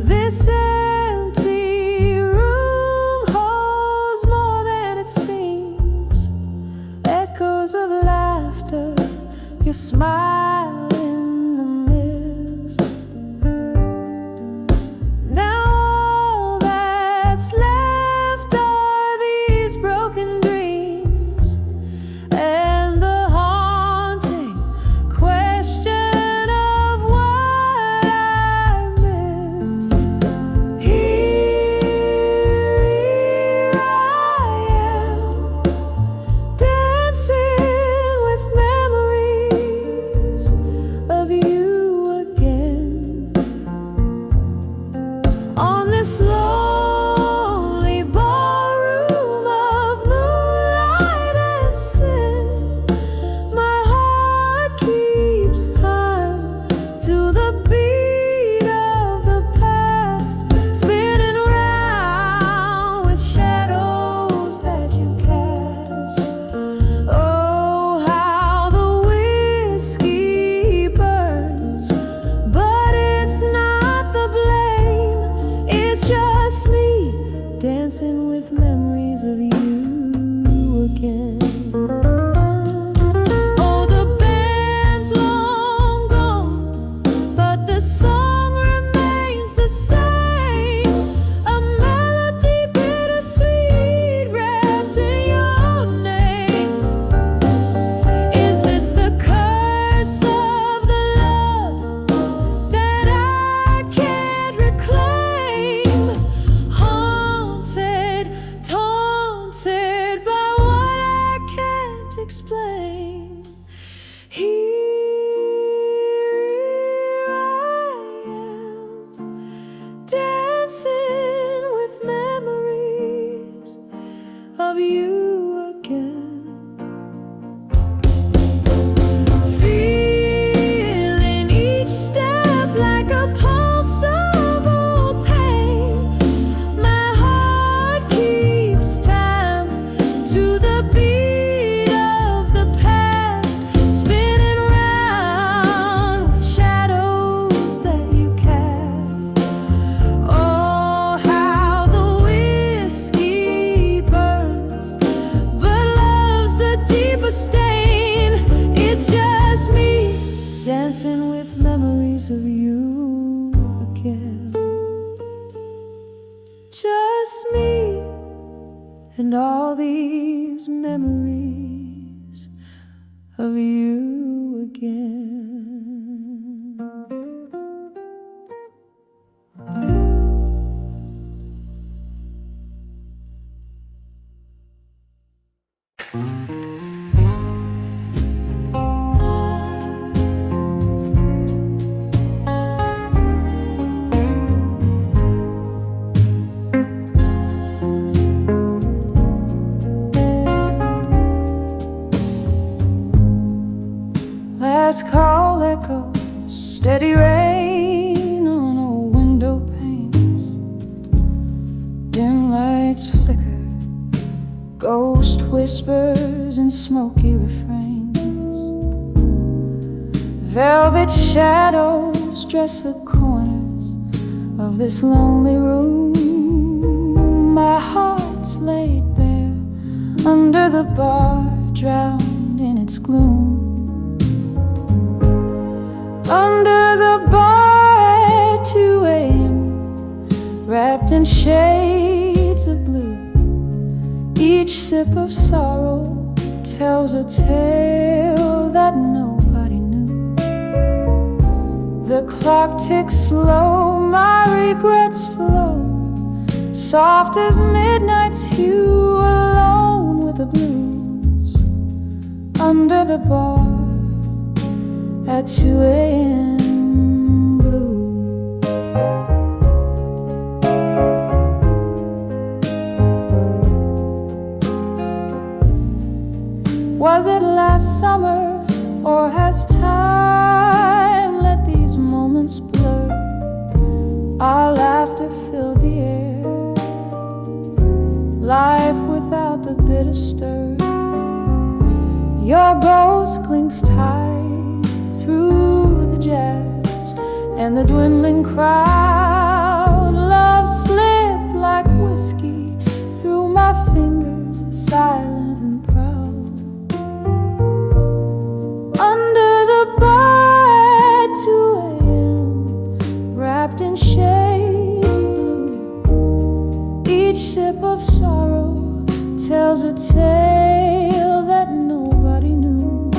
This empty room holds more than it seems. Echoes of laughter, your smile in the mist. Now all that's left are these broken dreams and the haunting question of what I missed. Here I am, dancing with memories of you again. On this lonely ballroom of moonlight and sin, my heart keeps time to the beat of the past, spinning round with shadows that you cast. Oh, how the whiskey burns, but it's not the blame. It's just me dancing with memories of you again. Oh, the band's long gone, but the song remains the same. A melody bittersweet wrapped in your name. Is this the curse of the love that I can't reclaim? Haunted, taunted by what I can't explain. Here I am, dancing with memories of you again. Feeling each step like a pulse of old pain. My heart keeps time to the beat of the past, spinning round with shadows that you cast. Oh, how the whiskey burns, but love's the deeper stain. It's just me dancing with memories of you again. Just me and all these memories of you again. Last call echoes, steady rain on old window panes. Dim lights flicker, ghost whispers and smoky refrains. Velvet shadows dress the corners of this lonely room. My heart's laid bare under the bar, drowned in its gloom. Under the bar at 2 a.m., wrapped in shades of blue. Each sip of sorrow tells a tale that nobody knew. The clock ticks slow, my regrets flow, soft as midnight's hue, alone with the blues. Under the bar at 2 a.m. blue. Was it last summer, or has time let these moments blur? Our laughter filled the air, life without the bitter stir. Your ghost clings tight and the dwindling crowd. Love slipped like whiskey through my fingers, silent and proud. Under the bar at 2 a.m., wrapped in shades of blue, each sip of sorrow tells a tale that nobody knew.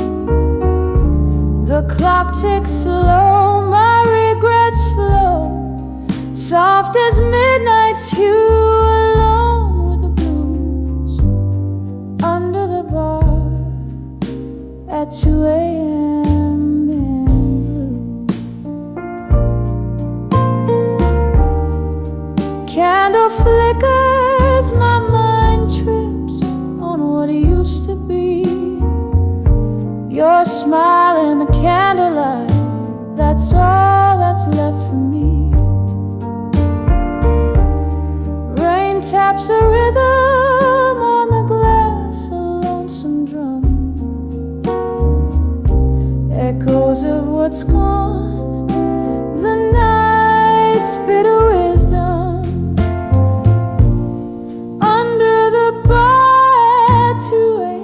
The clock ticks slow, my regrets flow, soft as midnight's hue, alone with the blues. Under the bar at 2 a.m. in blue. Candle flickers, my mind trips on what used to be. Your smile in the candlelight, that's all that's left for me. Rain taps a rhythm on the glass, a lonesome drum, echoes of what's gone, the night's bitter wisdom. Under the bar at 2 a.m.,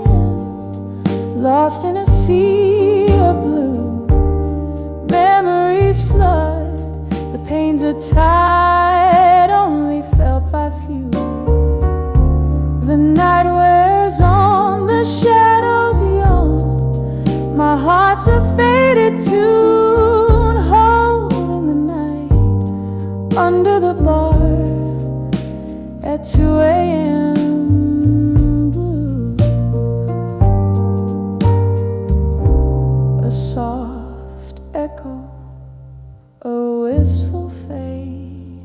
lost in a sea of blue, memories flood, the pains are tied, only felt by few. The night wears on, the shadows yawn, my heart's a faded tune, holding the night. Under the bar at 2 a.m. Soft echo, a wistful fade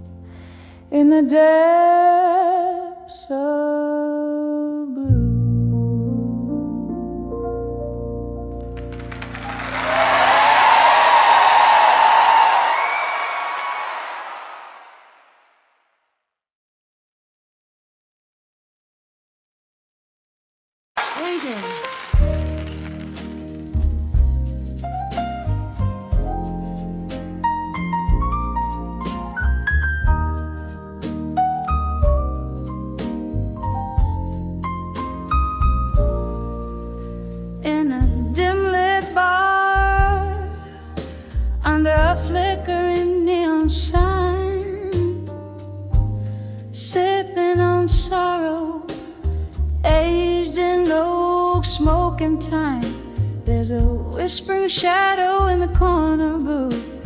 in the depths of blue. Waiting. In a dim-lit bar, under a flickering neon sign, sipping on sorrow, aged in oak, smoke and time. There's a whispering shadow in the corner booth,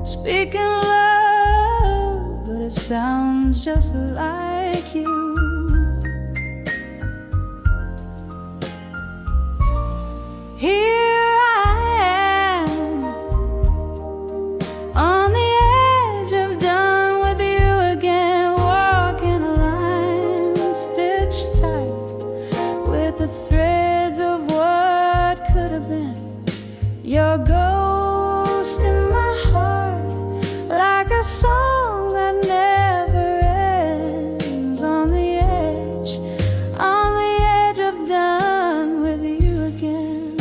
speaking love, but it sounds just like you. Here I am, on the edge of done with you again, walking a line stitched tight with the threads of what could have been. Your ghost in my heart, like a song that never ends, on the edge of done with you again.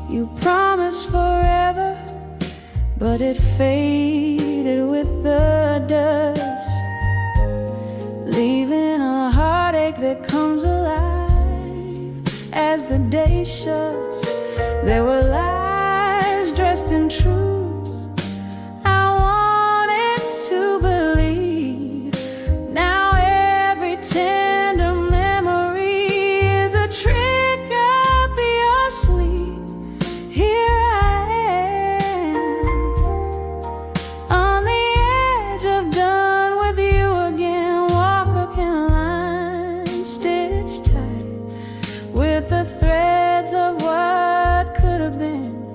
You promised forever, but it faded with the dust, leaving a heartache that comes alive as the day shuts. There were lies dressed in truths I wanted to believe. Now every tender memory is a trick up your sleeve. Here I am, on the edge of done with you again, walking a line stitched tight with the threads of what could have been.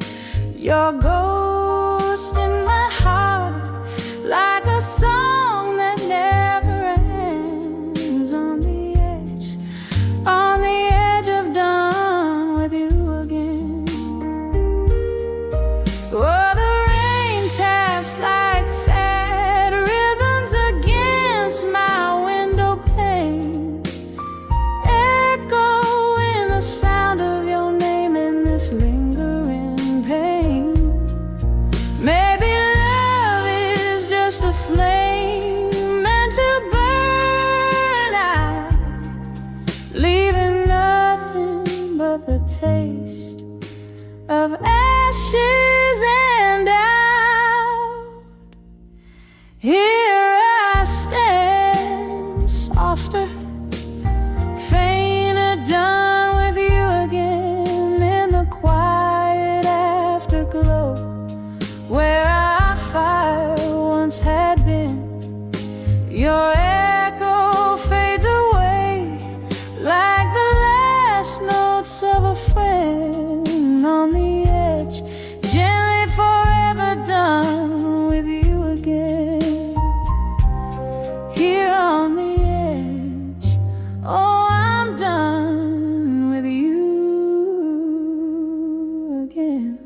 Your ghost in my heart, like a song that never ends, on the edge of done with you again. Oh, the rain taps like sad rhythms against my window pane, echo in the sound of your name in this lingering pain. again.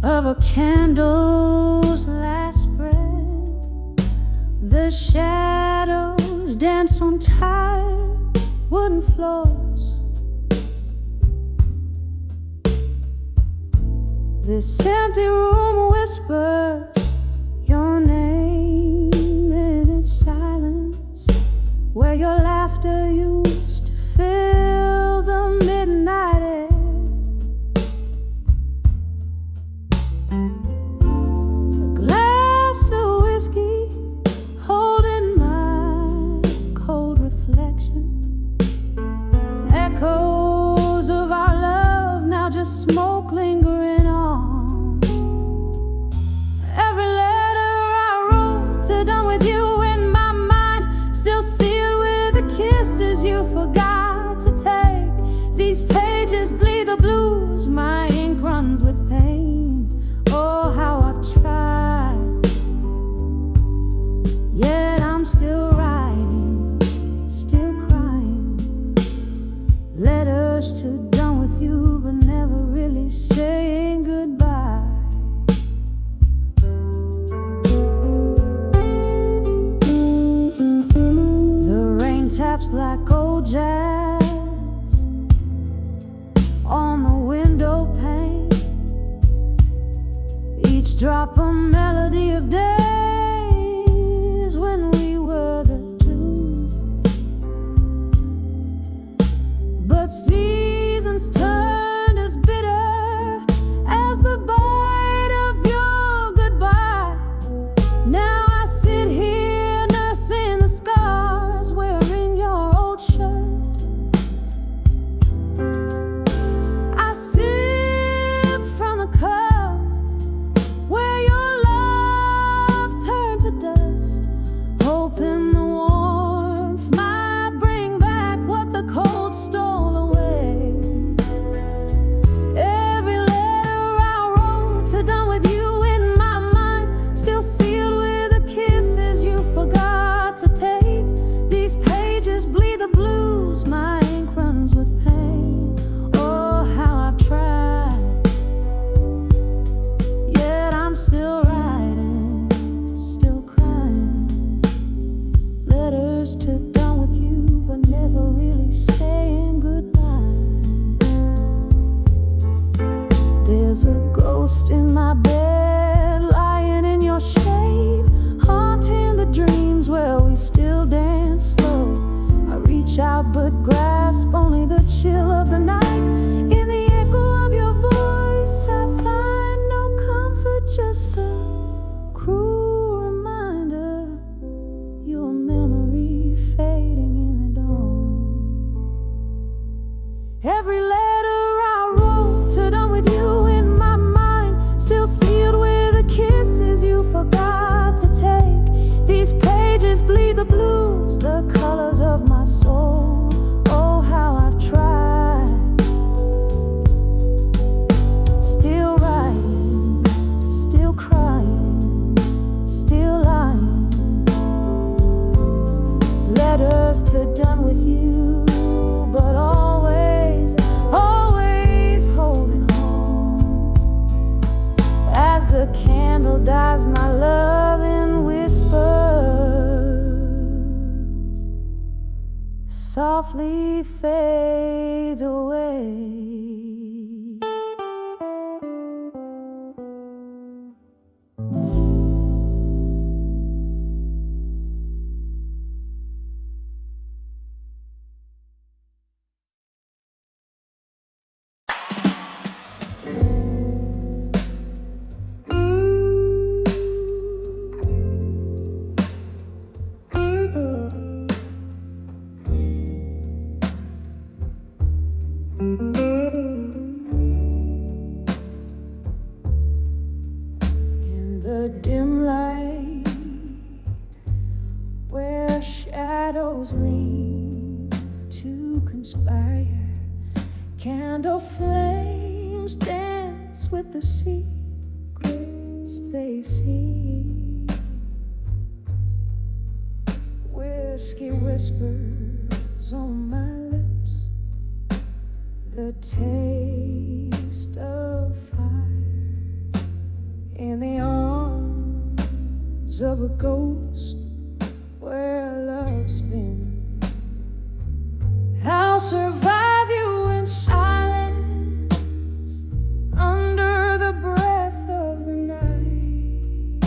Of a candle's last spread, the shadows dance on tired wooden floors. This empty room whispers your name in its silence, where your laughter used to fill the midnight air. Holding my cold reflection, echoes of our love, now just smoke lingering on. Every letter I wrote to done with you in my mind, still sealed with the kisses you forgot to take. These pages bleed the blues, my ink runs with pain. Oh, how I've tried, yet I'm still writing, still crying. Letters to done with you, but never really saying goodbye. The rain taps like old jazz on the window pane, each drop a melody of day when we were the tune. But seasons turned as bitter as the bite of your goodbye. Now I sit here nursing the scars, wearing your old shirt. I sip from the cup where your love turned to dust, hoping the warmth might bring back what the cold stole away. Every letter I wrote to done with you in my mind, still sealed with the kisses you forgot to take. These pages bleed the blues, my ink runs with pain. Oh, how I've tried, yet I'm still writing, still crying. Letters to done with you, but never really saying goodbye. There's a ghost in my bed, lying in your shade, haunting the dreams where we still dance slow. I reach out but grasp only the chill of the night. In the echo of your voice I find no comfort, just the cruel reminder, your memory fading in the dawn. Every letter I wrote to done with you in my mind, still sealed with the kisses you forgot to take. These pages bleed the blues, the colors of my soul. Oh, how I've tried, still writing, still crying, still lying. Letters to done with you, but always, always holding on. As the candle dies, my love in whispers softly fades away. shadows lean to conspire. Candle flames dance with the secrets they've seen. Whiskey whispers on my lips, the taste of fire in the arms of a ghost where love's been. I'll survive you in silence under the breath of the night.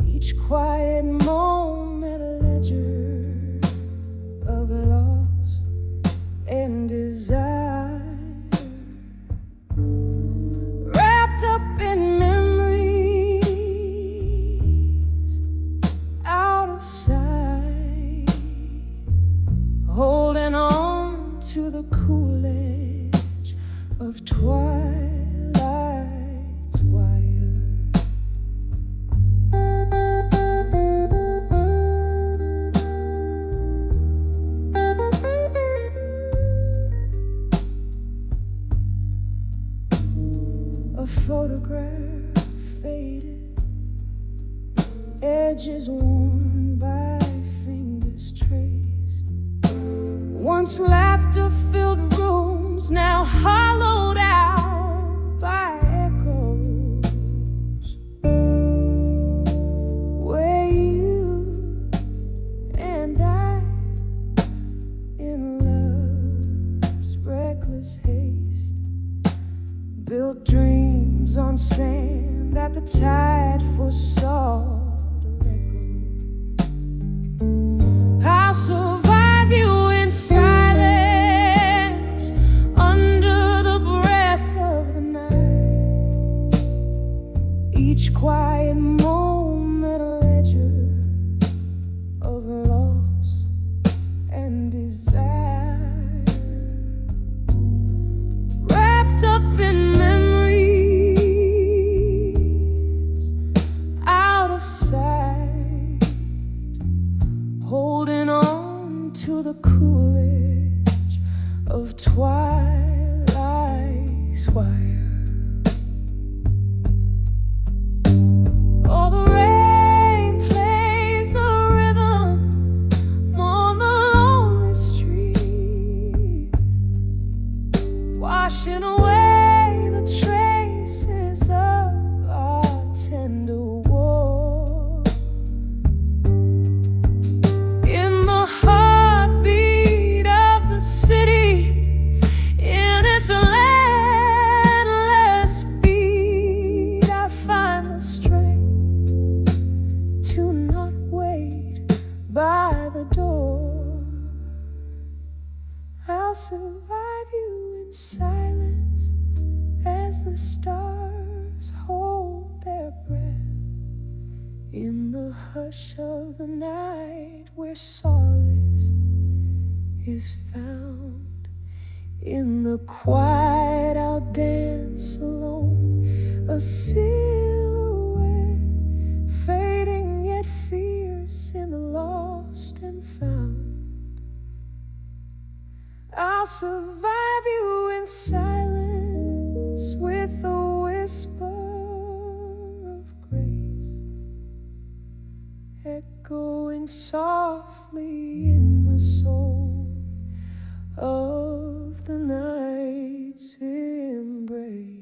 Each quiet moment a ledger of loss and desire, wrapped up in memories out of sight, holding on to the cool edge of twilight's wire. A photograph faded, edges worn by fingers traced. Once laughter-filled rooms, now hollowed out by echoes, where you and I, in love's reckless haste, built dreams on sand that the tide foresaw to let go. I'll survive you in silence under the breath of the night. Each quiet moment a ledger of loss and desire, wrapped up in memories out of sight, holding on to the cool edge of twilight's wire. Oh, the rain plays a rhythm on the lonely street, washing away the traces of our tender war. In the heartbeat of the city, in its endless beat, I find the strength to not wait by the door. I'll survive you in silence as the stars hold their breath, in the hush of the night where solace is found. In the quiet I'll dance alone, a silhouette fading yet fierce in the lost and found. I'll survive you in silence with a whisper of grace, echoing softly in the soul of the night's embrace.